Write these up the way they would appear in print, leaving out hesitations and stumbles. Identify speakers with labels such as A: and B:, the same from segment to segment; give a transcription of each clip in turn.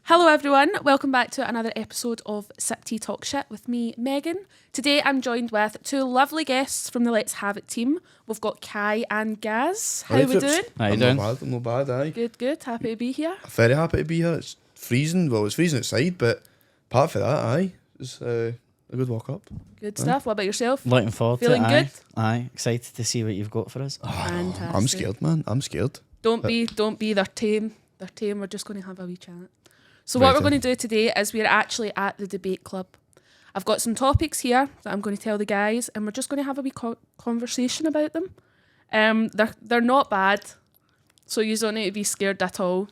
A: Hello everyone, welcome back to another episode of Sip Tea Talk Shit with me, Megan. Today I'm joined with two lovely guests from the Let's Have It team. We've got Kai and Gaz. How we doing?
B: How you doing?
C: I'm not bad, aye.
A: Good, happy to be here.
C: Very happy to be here. It's freezing, well it's freezing outside, but apart from that, aye, it's a good walk up.
A: Good stuff, what about yourself?
B: Looking forward
A: Feeling
B: to it.
A: good?
B: Aye, excited to see what you've got for us.
A: Fantastic.
C: I'm scared, man, I'm scared.
A: Don't be, they're tame, we're just going to have a wee chat. So what we're going to do today is we're actually at the debate club. I've got some topics here that I'm going to tell the guys, and we're just going to have a wee conversation about them. They're not bad, so you don't need to be scared at all.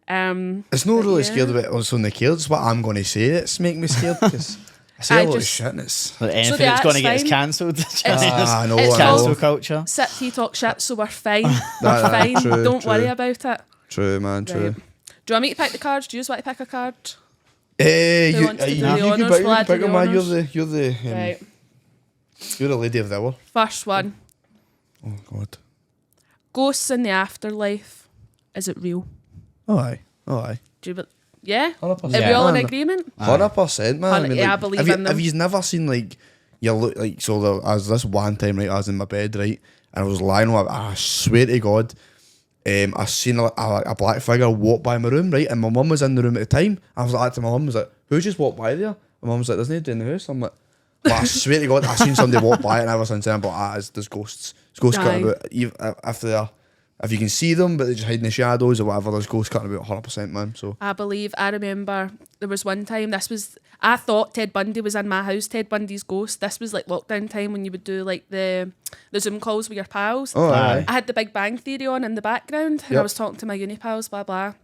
C: It's not really scared about what's on the cards, it's what I'm going to say it's making me scared, because I say a lot of shit and it's...
B: Anything
A: the
B: that's going to
A: act's
B: get us cancelled.
C: I know,
A: it's
C: I
B: cancel
C: know.
B: culture.
A: Sip Tea Talk Shit, so we're fine. We're fine,
C: true,
A: don't
C: true.
A: worry about it.
C: True, man, true.
A: Right. Do you want me to pick the cards? Do you just want to pick a card?
C: You
A: wants to do
C: can
A: the honours?
C: pick
A: Will I
C: them,
A: do
C: pick
A: the
C: them, man.
A: honours?
C: Right. You're the lady of the hour.
A: First one.
C: Oh, God.
A: Ghosts in the afterlife. Is it real?
C: Oh, aye. Oh, aye.
A: Do you yeah?
C: 100%.
A: Are we all in
C: Man,
A: agreement?
C: 100%, man.
A: Yeah, I believe in them.
C: Have you never seen, like, you look like, so there was this one time, right, I was in my bed, right, and I was lying on I swear to God, I seen a black figure walk by my room, right, and my mum was in the room at the time. I was like to my mum, was like, who just walked by there? My mum was like, there's nobody in the house. I'm like, but I swear to God, I seen somebody walk by, and ever since then I'm like, there's ghosts. There's ghosts cutting about. If you can see them, but they just hide in the shadows or whatever, there's ghosts cutting about 100%, man. So
A: I remember there was one time, I thought Ted Bundy was in my house, Ted Bundy's ghost. This was like lockdown time when you would do like the Zoom calls with your pals.
C: Oh, aye.
A: I had the Big Bang Theory on in the background, and I was talking to my uni pals, blah, blah.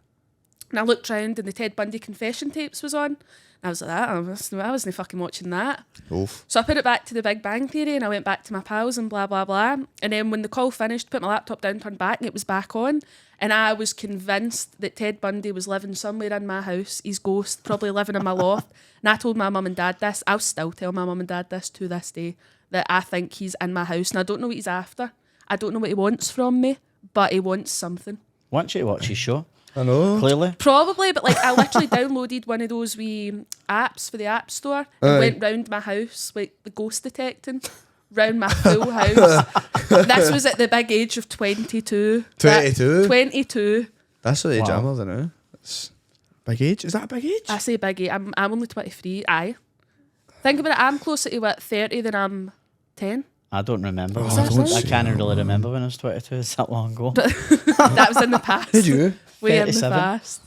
A: And I looked round and the Ted Bundy confession tapes was on. And I was like, I wasn't fucking watching that.
C: Oof.
A: So I put it back to the Big Bang Theory and I went back to my pals and blah, blah, blah. And then when the call finished, put my laptop down, turned back, and it was back on. And I was convinced that Ted Bundy was living somewhere in my house, his ghost, probably living in my loft. And I told my mum and dad this. I'll still tell my mum and dad this to this day, that I think he's in my house. And I don't know what he's after. I don't know what he wants from me, but he wants something.
B: Want you to watch his show?
C: I know.
B: Clearly.
A: Probably, but like I literally downloaded one of those wee apps for the App Store and went round my house, like the ghost detecting, round my full house. This was at the big age of 22.
C: 22?
A: 22.
C: That's the age
B: Wow.
C: I'm of, isn't it? It's big age. Is that a big age?
A: I say big age. I'm only 23. Aye. Think about it, I'm closer to what, 30 than I'm 10.
B: I don't remember.
C: don't
B: I
C: say
B: can't
C: that,
B: really
C: man.
B: remember when I was 22. It's that long ago.
A: That was in the past.
C: Did you?
A: Way in the
B: 37.
A: past.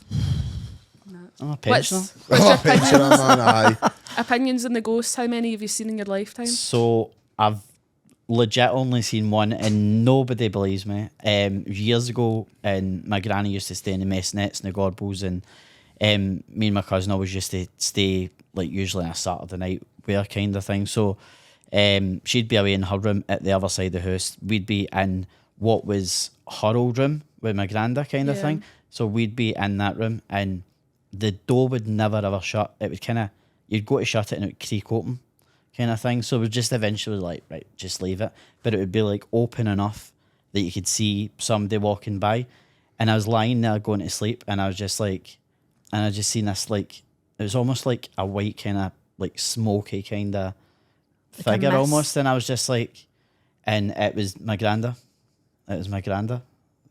B: I'm a pensioner.
A: What's your
C: pensioner, man, aye.
A: opinions on the ghosts? How many have you seen in your lifetime?
B: So I've legit only seen one, and nobody believes me. Years ago, and my granny used to stay in the mess nets and the Gorbals, and me and my cousin always used to stay like usually on a Saturday night wear kind of thing. So she'd be away in her room at the other side of the house. We'd be in what was her old room with my granda kind of thing. So we'd be in that room, and the door would never ever shut. It would kind of, you'd go to shut it and it would creak open kind of thing. So we just eventually like, right, just leave it. But it would be like open enough that you could see somebody walking by. And I was lying there going to sleep, and I was just like, and I just seen this like, it was almost like a white kind of like smoky kind of
A: Like a
B: figure
A: mist.
B: almost. And I was just like, and it was my granda. It was my granda.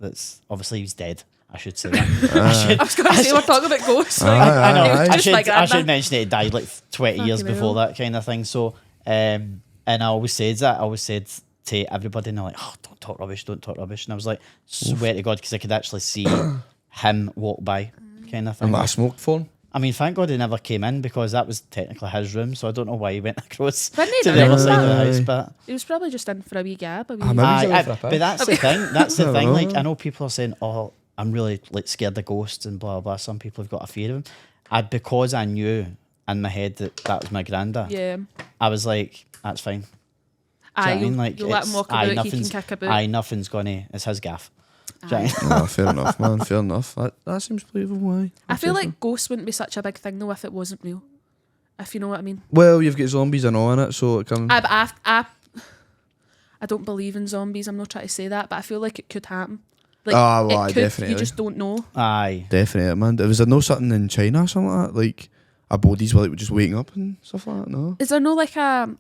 B: That's obviously he's dead. I should say that.
A: I was going to say, we're talking about ghosts.
B: I know.
A: It was
B: I
A: just my
B: should
A: grandma.
B: mention it. He died like 20 years
A: Fucking
B: before
A: hell.
B: that kind of thing. So, and I always said that. I always said to everybody, and they're like, "Oh, don't talk rubbish, don't talk rubbish." And I was like, "Swear to God," because I could actually see him walk by, kind of thing.
C: And that I smoked for him.
B: I mean, thank God he never came in, because that was technically his room. So I don't know why he went across to
A: Didn't he
B: the other
A: do
B: side of the
A: that?
B: house, but.
A: He was probably just in for a wee gab. A wee...
C: Maybe he's away for a
B: But
C: piss.
B: that's the thing. That's the
C: I
B: thing.
C: don't
B: Like,
C: know.
B: I know people are saying, "Oh, I'm really like scared of ghosts and blah blah." Some people have got a fear of them. Because I knew in my head that was my granda.
A: Yeah.
B: I was like, "That's fine." Do you know what I mean? Like,
A: you'll let him
B: it's-
A: walk
B: aye,
A: about, he can
B: nothing's-
A: kick about.
B: Aye, nothing's gonna. It's his gaff. Do you know what I mean?
C: No, fair enough, man. Fair enough. That seems believable. Aye.
A: I feel like ghosts wouldn't be such a big thing though if it wasn't real. If you know what I mean.
C: Well, you've got zombies and all in it, so it can.
A: I don't believe in zombies. I'm not trying to say that, but I feel like it could happen. Like,
C: Ah, well,
A: it could,
C: definitely.
A: you just don't know.
B: Aye.
C: Definitely, man. Was there no something in China or something like that? Like our bodies were like just waking up and stuff like that? No.
A: Is there no like a...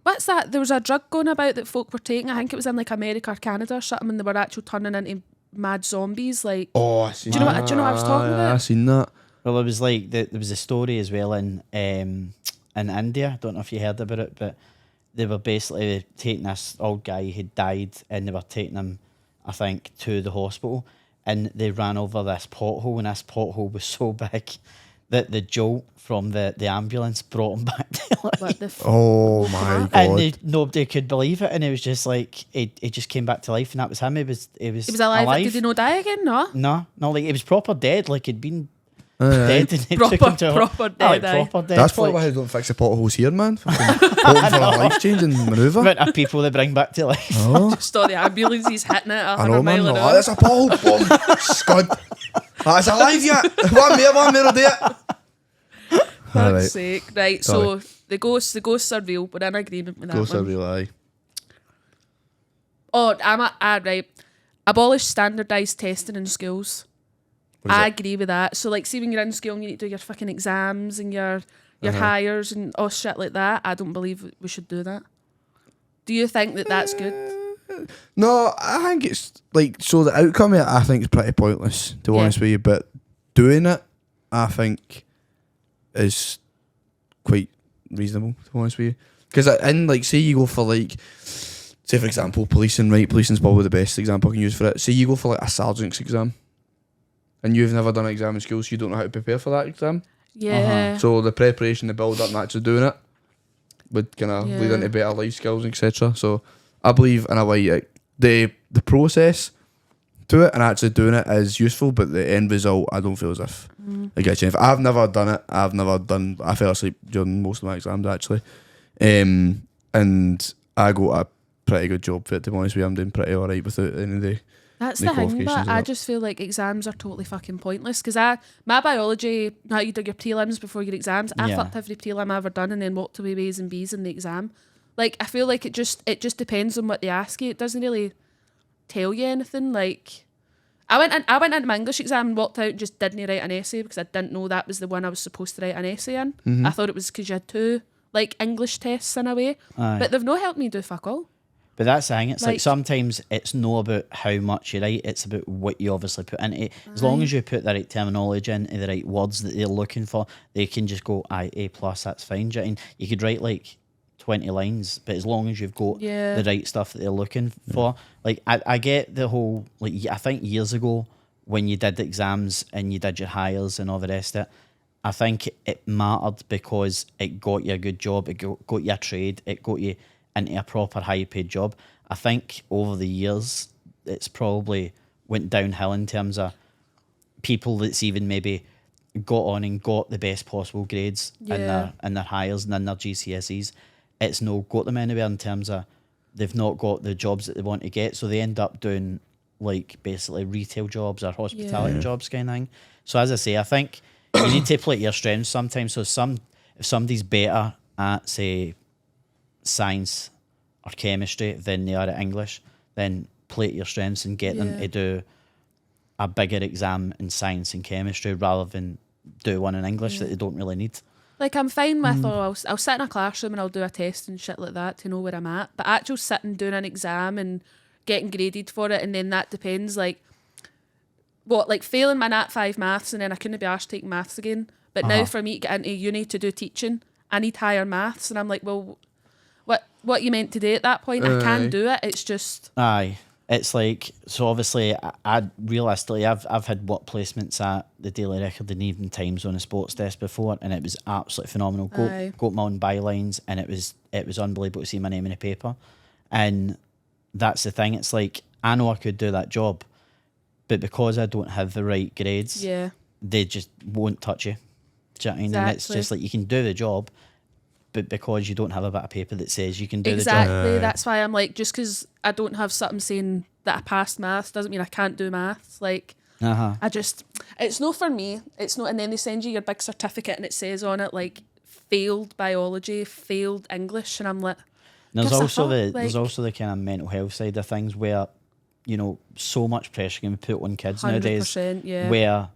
A: What's that? There was a drug going about that folk were taking. I think it was in like America or Canada or something, and they were actually turning into mad zombies. Like,
C: Oh, I seen
A: do you know what I was talking about?
C: I seen that.
B: Well, it was like there was a story as well in India. I don't know if you heard about it, but they were basically taking this old guy who had died, and they were taking him, I think, to the hospital, and they ran over this pothole, and this pothole was so big that the jolt from the ambulance brought him back to life.
A: What the
C: Oh my
B: And
C: god.
B: nobody could believe it, and it was just like he just came back to life, and that was him. He was
A: He was alive. Did he not die again? No.
B: No, like he was proper dead. Like he'd been dead, and they took him to
A: Proper dead.
B: like,
A: Aye.
B: proper dead.
C: That's probably
B: like,
C: why they don't fix the potholes here, man. Fucking hoping for a life changing manoeuvre.
B: amount of people they bring back to life.
C: Oh.
A: Just all the ambulances hitting it at
C: I
A: 100
C: know, man.
A: mile an
C: Oh,
A: hour.
C: that's a pothole. Boom. Scud. That's alive yet. One more will do it.
A: Fuck's
C: Alright.
A: sake. Right, so the ghosts are real. We're in agreement with that
C: Ghosts
A: one.
C: are real, aye.
A: Oh, right. Abolish standardised testing in schools.
C: What is
A: I
C: it?
A: agree with that. So, like, see when you're in school and you need to do your fucking exams and your hires and all shit like that, I don't believe we should do that. Do you think that that's good?
C: No, I think it's like, so the outcome of it, I think is pretty pointless, to be
A: Yeah.
C: honest with you. But doing it, I think, is quite reasonable, to be honest with you. Because in, like, say you go for, like, say for example, policing, right? Policing's probably the best example I can use for it. Say you go for like a sergeant's exam, and you've never done an exam in school, so you don't know how to prepare for that exam.
A: Yeah.
C: So the preparation, the build up, and actually doing it would kind of lead
A: Yeah.
C: into better life skills, etc. So I believe in a way like, the process to it and actually doing it is useful, but the end result I don't feel as if I get you. If I've never done it, I fell asleep during most of my exams actually, and I got a pretty good job for it, to be honest with you. I'm doing pretty alright with it at the end of the day.
A: That's
C: the
A: the thing,
C: qualifications
A: but
C: and
A: I
C: that.
A: just feel like exams are totally fucking pointless. Because my biology, how you do your prelims before your exams, I
B: Yeah.
A: fucked every prelim I ever done and then walked away with A's and B's in the exam. Like, I feel like it just depends on what they ask you. It doesn't really tell you anything. Like, I went into my English exam and walked out and just didn't write an essay because I didn't know that was the one I was supposed to write an essay in.
C: Mm-hmm.
A: I thought it was because you had two like English tests in a way,
B: Aye.
A: but they've not helped me do fuck all.
B: But that's the thing. It's like
A: Like-
B: sometimes it's not about how much you write. It's about what you obviously put into it. As long as you put the right terminology into the right words that they're looking for, they can just go, aye, A+, that's fine. Do you know what I mean? You could write like 20 lines, but as long as you've got
A: Yeah.
B: the right stuff that they're looking for. Like, I get the whole, like, I think years ago when you did exams and you did your hires and all the rest of it, I think it mattered because it got you a good job, it got you a trade, it got you into a proper high paid job. I think over the years it's probably went downhill in terms of people that's even maybe got on and got the best possible grades in their hires and in their GCSEs. It's no got them anywhere in terms of they've not got the jobs that they want to get, so they end up doing like basically retail jobs or hospitality jobs kind of thing. So as I say, I think you need to play to your strengths sometimes. So if somebody's better at, say, science or chemistry than they are at English, then play to your strengths and get them to do a bigger exam in science and chemistry rather than do one in English that they don't really need.
A: Like, I'm fine with, I'll sit in a classroom and I'll do a test and shit like that to know where I'm at. But actual sitting, doing an exam and getting graded for it, and then that depends, like, like failing my Nat 5 maths and then I couldn't be arsed taking maths again. But now for me to get into uni to do teaching, I need higher maths. And I'm like, well, what you meant to do at that point? I can do it. It's just...
B: Aye. It's like, so obviously, I realistically, I've had work placements at the Daily Record and Evening Times on a sports desk before, and it was absolutely phenomenal.
A: Aye.
B: Got my own bylines, and it was unbelievable to see my name in the paper. And that's the thing. It's like, I know I could do that job, but because I don't have the right grades,
A: Yeah.
B: they just won't touch you. Do you know what I mean? And it's
A: Exactly.
B: just like, you can do the job, but because you don't have a bit of paper that says you can do the
A: Exactly.
B: job.
A: That's why I'm like, just because I don't have something saying that I passed maths doesn't mean I can't do maths. Like, it's not for me. It's not. And then they send you your big certificate and it says on it, like, failed biology, failed English. And I'm like,
B: There's
A: gives a
B: also
A: fuck,
B: there's
A: like-
B: also the kind of mental health side of things where so much pressure can be put on kids nowadays.
A: 100%, yeah.
B: Where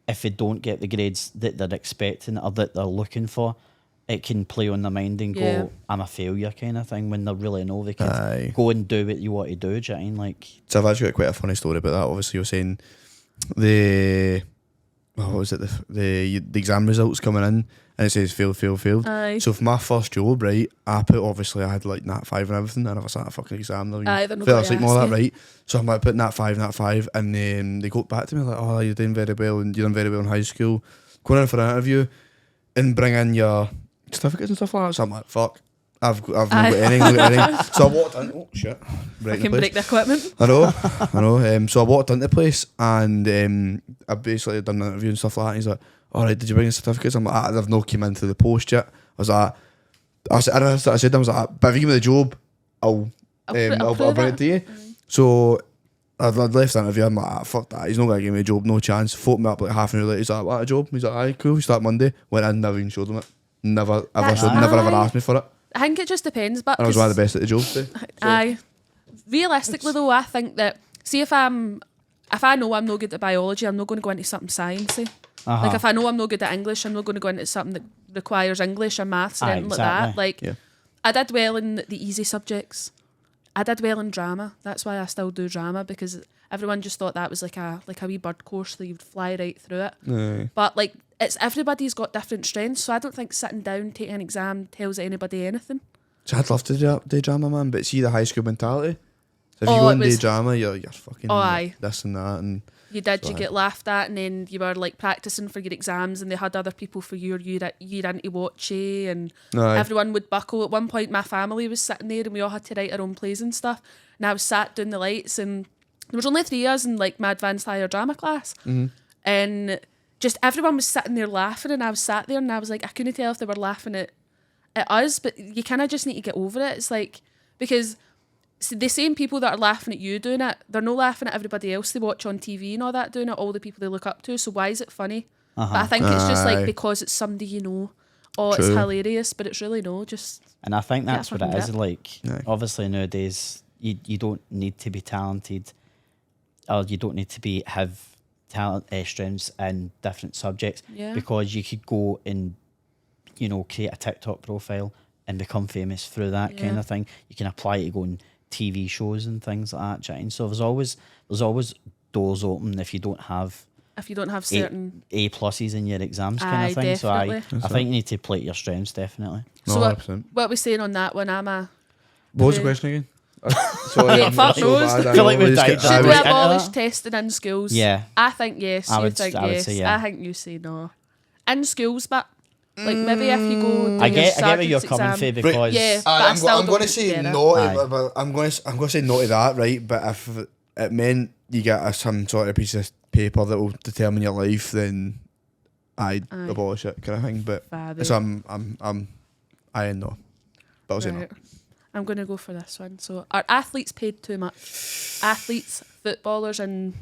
B: if they don't get the grades that they're expecting or that they're looking for, it can play on their mind and
A: Yeah.
B: go, I'm a failure kind of thing, when they really know they could
C: Aye.
B: go and do what you want to do. Do you know what I mean? Like,
C: So I've actually got quite a funny story about that. Obviously, you're saying what was it? The exam results coming in, and it says failed.
A: Aye.
C: So for my first job, right, I had like Nat 5 and everything. I never sat a fucking exam.
A: Aye, they're not
C: fell
A: gonna
C: asleep and all
A: ask
C: that,
A: you.
C: right? So I'm like, put Nat 5, and then they go back to me like, oh, you're doing very well, and you're doing very well in high school. Going in for an interview, and bring in your certificates and stuff like that. So I'm like, fuck. I've not got anything. So I walked in. Oh shit!
A: I can break the equipment.
C: I know. So I walked into the place, and I basically done an interview and stuff like that. And he's like, "All right, did you bring your certificates?" I'm like, "I've not came in through the post yet." I was like, I said, "But if you give me the job, I'll bring it to you." So I'd left the interview. I'm like, "Fuck that! He's not gonna give me a job, no chance." Phoned me up like half an hour later. He's like, "What, a job?" He's like, "Aye, cool. We start Monday." Went in, never even showed him it. Never ever asked me for it.
A: I think it just depends, but
C: And I was one of the best at the job too.
A: Aye. Realistically though, I think that, see, if I know I'm no good at biology, I'm not going to go into something sciencey. Like if I know I'm no good at English, I'm not going to go into something that requires English or maths or anything like that. Like,
C: Yeah.
A: I did well in the easy subjects. I did well in drama. That's why I still do drama, because everyone just thought that was like a wee bird course that you'd fly right through it.
C: Aye.
A: But like, it's everybody's got different strengths, so I don't think sitting down taking an exam tells anybody anything.
C: So I'd love to do drama, man, but see the high school mentality. So if you
A: Oh,
C: go
A: it
C: and do
A: was-
C: drama, you're fucking
A: aye.
C: this and that, and
A: You did, you
C: Aye.
A: get laughed at, and then you were like practicing for your exams, and they had other people for your year in to watch you, and
C: aye.
A: everyone would buckle. At one point, my family was sitting there, and we all had to write our own plays and stuff. And I was sat doing the lights, and there was only 3 of us in like my advanced higher drama class, and just everyone was sitting there laughing, and I was sat there, and I was like, I couldn't tell if they were laughing at us, but you kind of just need to get over it. It's like, because the same people that are laughing at you doing it, they're not laughing at everybody else they watch on TV and all that doing it, all the people they look up to. So why is it funny? But I think it's just
C: Aye.
A: like because it's somebody you know. Oh, it's
C: True.
A: hilarious, but it's really no. Just
B: and I think that's what it
A: fucking
B: is.
A: grip.
B: Like,
C: Aye.
B: obviously nowadays, you don't need to be talented, or you don't need to have talent strengths in different subjects,
A: Yeah.
B: because you could go and create a TikTok profile and become famous through that kind
A: Yeah.
B: of thing. You can apply to go on TV shows and things like that. Jane. So there's always doors open if you don't have
A: if you don't have certain.
B: A pluses in your exams kind
A: Aye,
B: of thing. So
A: definitely.
B: I think you need to play to your strengths, definitely.
C: No,
A: So
C: 100%.
A: what we saying on that one? I'm a.
C: What was the
A: the-
C: question again? Sorry,
A: Yeah,
C: I'm
A: fuck
C: so
A: knows.
C: bad.
B: I feel like
C: know,
B: we've
C: we just
B: died
C: get-
B: down.
C: aye,
A: Should
B: we
A: we
B: get into
A: abolish
B: that?
A: testing in schools?
B: Yeah.
A: I think yes.
B: I
A: You
B: would
A: think
B: say
A: yes.
B: yeah.
A: I think you say no. In schools, but like maybe if you go. Do
B: I
A: your
B: get where you're
A: sergeant's
B: coming
A: exam-
B: from, because
A: Yeah. But I
C: I'm,
A: still
C: I'm going to
A: don't
C: say
A: get it.
C: no.
B: Aye.
C: But I'm going to say no to that, right? But if it meant you get some sort of piece of paper that will determine your life, then I'd
A: Aye.
C: abolish it, kind of thing. But
A: Fab,
C: so I'm I no. But I'll say no.
A: Right. I'm going to go for this one. So, are athletes paid too much? Athletes, footballers, and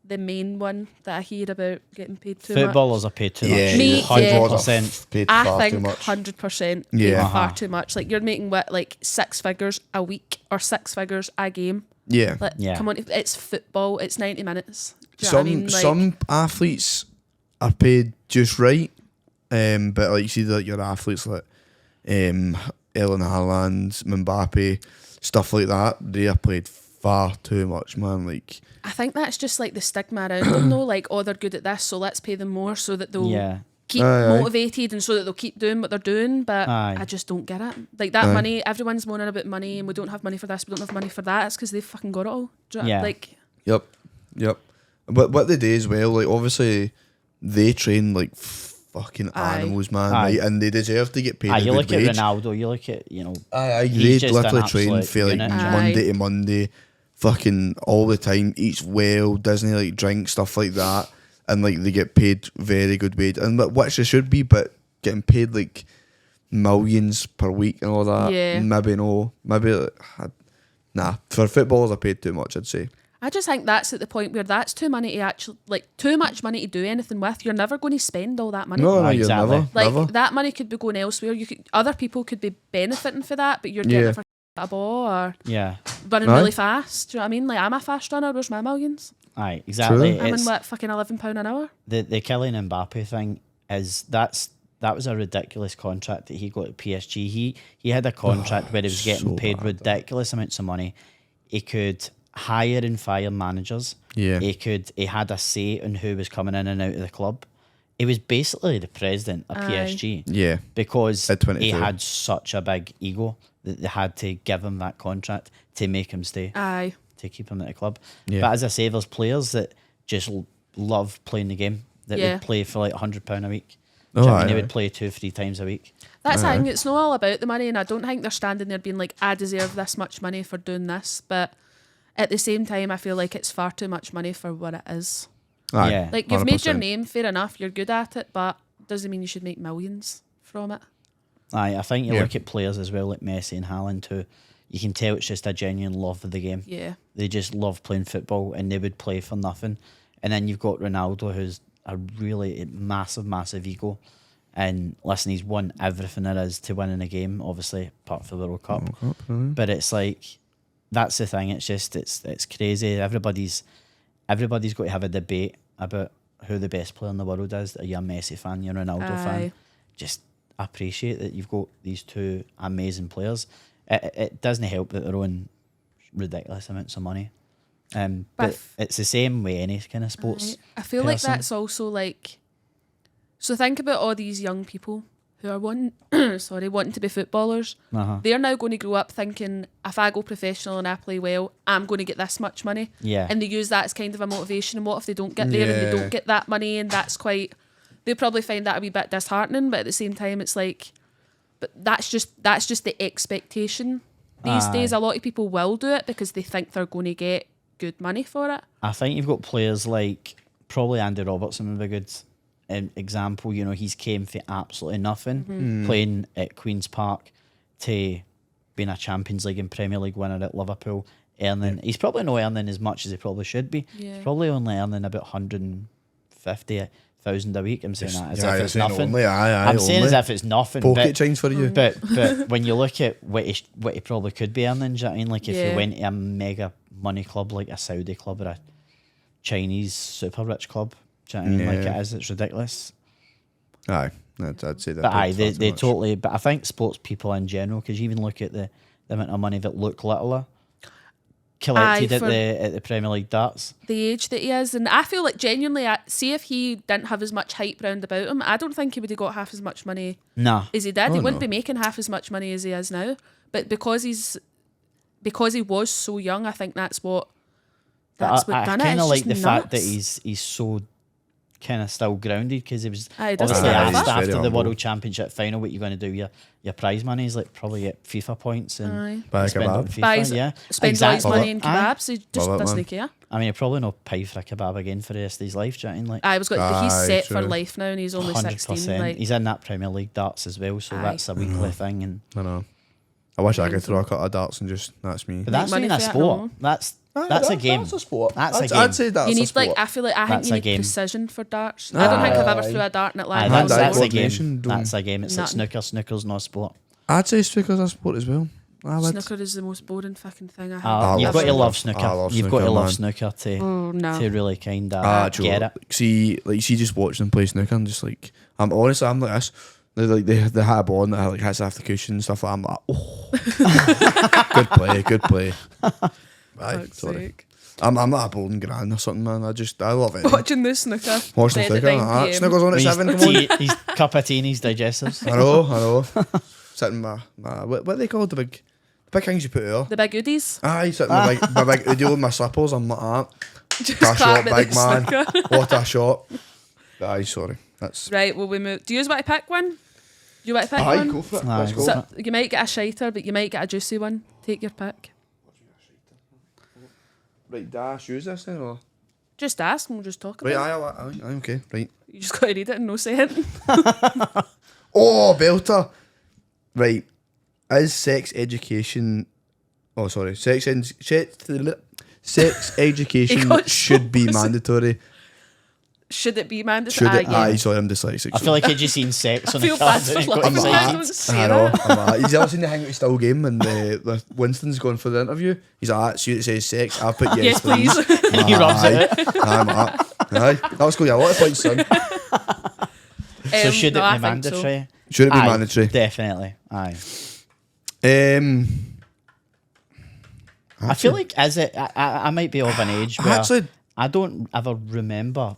A: the main one that I hear about getting paid too
B: footballers are paid too
C: Yeah,
B: much.
A: Me, yeah.
B: 100%.
C: Paid
A: much. I
C: far too
A: think
C: much.
A: 100%
C: Yeah.
A: far too much. Like, you're making what, like 6 figures a week or 6 figures a game.
C: Yeah.
A: Like,
B: Yeah.
A: come on, it's football. It's 90 minutes. Do you know what I mean? Like,
C: Some athletes are paid just right, but like you see that your athletes like Elon, Haaland, Mbappe, stuff like that, they are paid far too much, man. Like
A: I think that's just like the stigma around them, though. Like, oh, they're good at this, so let's pay them more so that they'll
B: Yeah.
A: keep
C: Aye.
A: motivated and so that they'll keep doing what they're doing. But
B: Aye.
A: I just don't get it. Like that
C: Aye.
A: money, everyone's moaning about money and we don't have money for this, we don't have money for that. It's because they've fucking got it all. Do you know-
B: Yeah.
A: Like,
C: Yep. But what they do as well, like obviously they train like fucking
A: Aye.
C: animals, man,
B: Aye.
C: right? And they deserve to get paid
B: Aye,
C: a
B: you
C: good
B: look at
C: wage.
B: Ronaldo, you look at,
C: Aye,
B: He's
C: they
B: just an
C: literally train
B: absolute
C: for like
B: unit.
A: Aye.
C: Monday to Monday, fucking all the time, eats well, doesn't like drink, stuff like that. And like they get paid very good wage. And which they should be, but getting paid like millions per week and all that.
A: Yeah.
C: Maybe no. Maybe nah. For footballers are paid too much, I'd say.
A: I just think that's at the point where that's too money to actually, like, too much money to do anything with. You're never going to spend all that money.
C: No,
B: Aye,
C: you're
B: exactly.
C: never.
A: Like
C: never.
A: that money could be going elsewhere. Other people could be benefiting for that, but you're
C: Yeah.
A: getting it for a ball or
B: Yeah.
A: running
C: Aye.
A: really fast. Do you know what I mean? Like, I'm a fast runner. Where's my millions?
B: Aye, exactly.
C: True.
A: I'm in
B: It's
A: what, fucking £11 an hour?
B: the Kylian Mbappe thing is that was a ridiculous contract that he got at PSG. He had a contract where he was getting
C: so
B: paid
C: bad,
B: ridiculous amounts of money. He could hire and fire managers.
C: Yeah.
B: He had a say on who was coming in and out of the club. He was basically the president of
A: Aye.
B: PSG.
C: Yeah.
B: Because
C: At 22.
B: he had such a big ego that they had to give him that contract to make him stay,
A: Aye.
B: to keep him at the club.
C: Yeah.
B: But as I say, there's players that just love playing the game, that
A: Yeah.
B: would play for like £100 a week.
C: Oh,
B: Do you know what I
C: aye,
B: mean? They
C: aye.
B: would play 2-3 times a week.
A: That's the
C: Aye.
A: thing. It's not all about the money, and I don't think they're standing there being like, I deserve this much money for doing this. But at the same time, I feel like it's far too much money for what it is.
C: Aye.
B: Yeah.
A: Like, you've made your
C: 100%.
A: name, fair enough, you're good at it, but doesn't mean you should make millions from it.
B: Aye, I think you
C: Yeah.
B: look at players as well like Messi and Haaland too. You can tell it's just a genuine love of the game.
A: Yeah.
B: They just love playing football and they would play for nothing. And then you've got Ronaldo, who's a really massive ego. And listen, he's won everything there is to win in a game, obviously, apart from the World Cup. But it's like, that's the thing. It's just, it's crazy. Everybody's got to have a debate about who the best player in the world is. Are you a Messi fan? You're a Ronaldo fan?
A: Aye.
B: Just appreciate that you've got these two amazing players. It doesn't help that they're on ridiculous amounts of money. But
A: if-
B: it's the same way any kind of sports.
A: I feel like
B: person.
A: that's also like, so think about all these young people who are wanting to be footballers.
B: Uh-huh.
A: They're now going to grow up thinking, if I go professional and I play well, I'm going to get this much money.
B: Yeah.
A: And they use that as kind of a motivation. And what if they don't get there and they
C: Yeah.
A: don't get that money? And that's quite, they probably find that a wee bit disheartening. But at the same time, it's like, but that's just the expectation. These
B: Aye.
A: days, a lot of people will do it because they think they're going to get good money for it.
B: I think you've got players like probably Andy Robertson would be a good example. You know, he's came for absolutely nothing, playing at Queen's Park to being a Champions League and Premier League winner at Liverpool. He's probably not earning as much as he probably should be.
A: Yeah.
B: He's probably only earning about 150,000 a week. I'm saying that as
C: Yeah,
B: if
C: you're
B: it's
C: saying
B: nothing.
C: only, aye,
B: I'm saying
C: only.
B: as if it's nothing.
C: Pocket
B: but,
C: change for you.
B: but when you look at what he probably could be earning, do you know what I mean? Like if
A: Yeah.
B: you went to a mega money club like a Saudi club or a Chinese super rich club, do you know what I mean? Like
C: Yeah.
B: it is, it's ridiculous.
C: Aye. I'd say that.
B: But aye,
C: far too
B: they
C: much.
B: totally. But I think sports people in general, because you even look at the amount of money that look littler collected
A: Aye,
B: at the Premier League darts.
A: The age that he is, and I feel like genuinely, see if he didn't have as much hype round about him, I don't think he would have got half as much money
B: Nah,
A: as he did.
C: Oh,
A: He wouldn't
C: no.
A: be making half as much money as he is now. But because he was so young, I think that's what
B: I
A: done it.
B: kind of
A: It's
B: like
A: just
B: the fact that
A: nuts.
B: he's so kind of still grounded, because he was
A: Aye, he doesn't
B: obviously
C: give a
B: asked
C: fuck.
B: after
C: He's
B: the
C: very
B: World
C: humble.
B: Championship final what you're going to do. Your prize money is like probably get FIFA points and
A: Aye.
C: Buy a
B: spend it on
C: kebab.
B: FIFA.
A: Buys,
B: Yeah,
A: spends all his
B: exactly.
A: money in
B: Aye.
A: kebabs. He just
C: Love it,
A: doesn't
C: man.
A: care.
B: I mean, he'll probably not pay for a kebab again for the rest of his life. Do you know what I mean? Like
A: He's
C: Aye,
A: set for
C: true.
A: life now, and he's only 16.
B: 100%.
A: Like,
B: He's in that Premier League darts as well, so
A: Aye.
B: that's a weekly thing. And
C: I know. I wish I could throw a cut of darts and just, that's me.
B: but that's
A: money
B: not even a
A: for it,
B: sport.
A: no.
B: That's a game.
C: That's a sport.
B: That's a
C: I'd
B: game.
C: say that's
A: you
C: a
A: need
C: sport.
A: I feel like I
B: That's
A: think you
B: a
A: need
B: game.
A: precision for darts. I don't think I've ever
C: Aye.
A: threw a dart and it
B: Aye,
A: landed.
C: Hand-eye
B: that's a
C: coordination,
B: game.
C: don't-
B: That's a game. It's like
A: Nothing.
B: snooker. Snooker's not a sport.
C: I'd say snooker's a sport as well. I would.
A: Snooker is the most boring fucking thing I have.
C: I
B: You've
C: love
B: got to
C: snooker.
B: love snooker.
C: I love
B: You've got to
C: snooker,
B: love
C: man.
B: snooker to
A: Oh no.
B: really kind of
C: Joe,
B: get it.
C: See, just watching them play snooker, I'm just like, I'm honestly, I'm like this. They had a ball and it like hits off the cushion and stuff. I'm like, oh, good play. Aye,
A: Fuck's
C: sorry.
A: sake.
C: I'm not a bowling grand or something, man. I love it.
A: Watching the snooker.
C: Watching
A: dead at
C: snooker.
A: 9 PM.
C: Snooker's on at 7. Come on.
B: He's cup of tea and his digestives.
C: I know. Sitting my what are they called? The big things you put there.
A: The big goodies.
C: Aye, sitting my big Udio with my slippers. I'm like that.
A: Just
C: That shot,
A: clap at
C: big
A: the
C: man.
A: snooker.
C: What a shot. Aye, sorry. That's.
A: Right, well we move. Do you want to pick one? Do you want to pick
C: Aye,
A: one?
C: go for it.
B: Aye,
C: Let's
B: go
C: go.
B: for
A: So you might get a shiter, but you might get a juicy one. Take your pick.
C: Right, dash. Use this then, or?
A: Just ask and we'll just talk about
C: Right,
A: it.
C: aye, okay. Right.
A: You just got to read it and no say it.
C: Oh, belter. Right. Is sex education... Oh, sorry. Sex
A: It
C: education
A: got so
C: should be
A: busy.
C: mandatory.
A: Should it be mandatory?
C: Should it?
A: Yeah.
C: Aye, sorry, I'm dyslexic.
B: I feel like you've just seen sex
A: I
B: on
A: feel
B: a card
A: bad
B: and
A: for
B: got
A: laughing.
B: excited.
A: Don't say
C: I know.
A: that.
C: He's ever seen the Hang Out Still game and Winston's going for the interview? He's like, see it says sex. I'll put yes,
A: Yes, please.
B: He rubs it out.
C: Aye, Matt. Aye. That'll score you a lot of points, son.
B: So should
A: no,
B: it
A: I
B: be
A: think so.
B: mandatory?
C: Should it be
B: Aye,
C: mandatory?
B: Definitely. Aye. I feel like as it, I might be of an age where
C: Actually,
B: I don't ever remember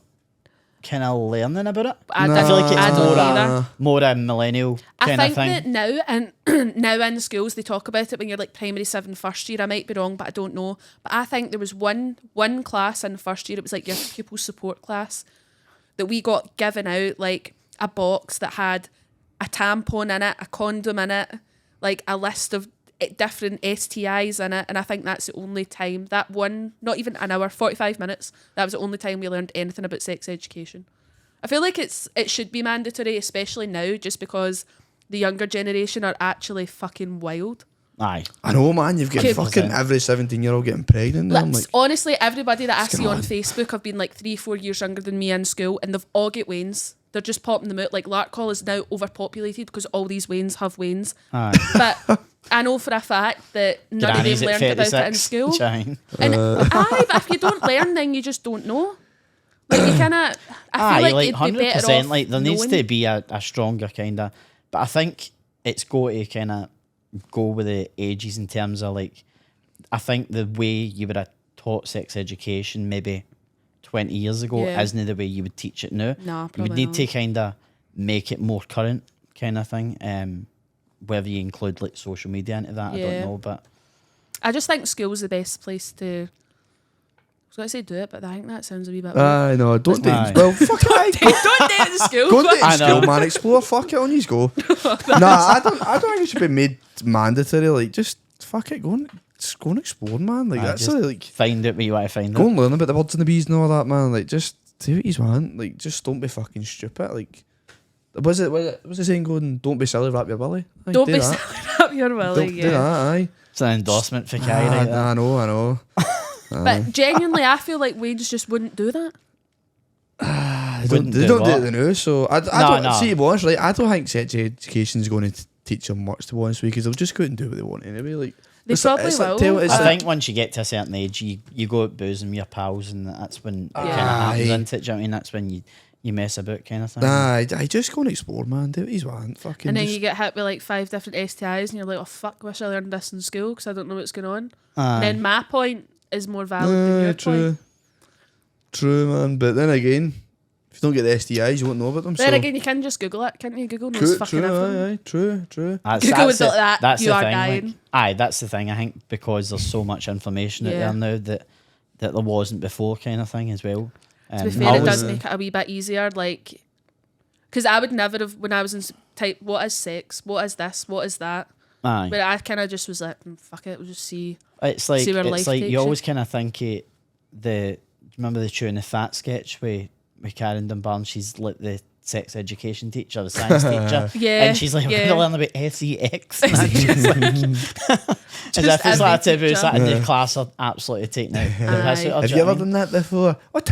B: kind of learning about it.
A: I
C: Nah.
A: don't-
B: I feel like
A: I
B: it's
A: don't
B: more
A: either.
B: more a millennial
A: I
B: kind of
A: think
B: thing.
A: that now and now in schools they talk about it when you're like primary 7 first year. I might be wrong, but I don't know. But I think there was one class in first year. It was like your pupil support class that we got given out like a box that had a tampon in it, a condom in it, like a list of different STIs in it. And I think that's the only time that one, not even an hour, 45 minutes. That was the only time we learned anything about sex education. I feel like it should be mandatory, especially now, just because the younger generation are actually fucking wild.
B: Aye.
C: I know, man. You've got
B: 100%.
C: fucking every 17-year-old getting pregnant. I'm like,
A: Honestly, everybody that I
C: What's
A: see
C: going
A: on
C: on?
A: Facebook have been like 3-4 years younger than me in school, and they've all got wains. They're just popping them out. Like Larkhall is now overpopulated because all these wains have wains.
B: Aye.
A: But I know for a fact that none
B: Granny's
A: of them
B: at
A: learned about it in
B: 36.
A: school.
B: Shine.
A: And aye, but if you don't learn, then you just don't know. Like you kind of, I feel
B: Aye,
A: like
B: like
A: you'd be better
B: 100%.
A: off
B: Like there needs
A: knowing.
B: to be a stronger kind of, but I think it's got to kind of go with the ages in terms of like, I think the way you would have taught sex education maybe 20 years ago
A: Yeah.
B: isn't the way you would teach it now.
A: Nah,
B: You would
A: probably
B: need
A: not.
B: to kind of make it more current kind of thing. Whether you include like social media into that, I
A: Yeah.
B: don't know, but
A: I just think school's the best place to. I was going to say do it, but I think that sounds a wee bit. weird.
C: aye, no, don't date.
B: Aye.
C: Well, fuck it.
A: Don't date in school.
C: Go and date
B: I
C: in
B: know.
C: school, man. Explore. Fuck it. On you go. Nah, I don't think it should be made mandatory. Like, just fuck it. Go and explore, man. Like,
B: Aye,
C: that's
B: just
C: like
B: find it where you want to find
C: go
B: it.
C: and learn about the birds and the bees and all that, man. Like, just do what you want. Like, just don't be fucking stupid. Like, was it the saying going? Don't be silly, wrap your willy. Like,
A: Don't
C: do
A: be
C: that.
A: silly up your willy.
C: Don't
A: Yeah.
C: do that. Aye.
B: It's an endorsement for Kai,
C: Ah,
B: right there.
C: I know.
A: But genuinely, I feel like Wayne's just wouldn't do that.
B: Wouldn't
C: They
B: do
C: don't do
B: what?
C: it the new, so I
B: No,
C: don't
B: no.
C: see. To be honest, right? I don't think sex education's going to teach them much. To be honest, because they'll just go out and do what they want anyway. Like
A: They
C: it's
A: probably
C: it's
A: will.
C: it's
B: I
C: like-
B: think once you get to a certain age, you go out boozing with your pals, and that's when it kind of happens
C: Aye.
B: into it. Do you know what I mean? That's when you mess about, kind of thing.
C: Nah, I just go and explore, man. Do what you want. Fucking.
A: And then
C: just,
A: you get hit with like 5 different STIs, and you're like, oh fuck, wish I learned this in school because I don't know what's going on.
B: Aye.
A: And then my point is more valid than your
C: true,
A: point.
C: true, man. But then again, if you don't get the STIs, you won't know about them.
A: But then
C: so.
A: again, you can just Google it, can't you? Google knows fucking everything.
C: True.
A: Google would be like that,
B: That's
A: you
B: the
A: are
B: thing.
A: dying.
B: Like, aye, that's the thing. I think because there's so much information out
A: Yeah.
B: there now that there wasn't before, kind of thing as well.
A: To be
B: I
A: fair, it
B: always-
A: does make it a wee bit easier. Like, because I would never have, when I was in type, what is sex? What is this? What is that?
B: Aye.
A: But I kind of just was like, fuck it, we'll just see.
B: It's like
A: See where life takes
B: you
A: you.
B: always kind of think it. Remember the tune the fat sketch with Karen Dunbar? She's like the sex education teacher, the science teacher,
A: Yeah,
B: and she's like, "I'm
A: yeah.
B: gonna learn about sex." And I'm just like, as if it's like a taboo, it's like in the class are absolutely taken out. That's
A: Aye.
B: what-
C: Have
B: do
C: you
B: know what
C: ever
B: I mean?
C: done that before? What?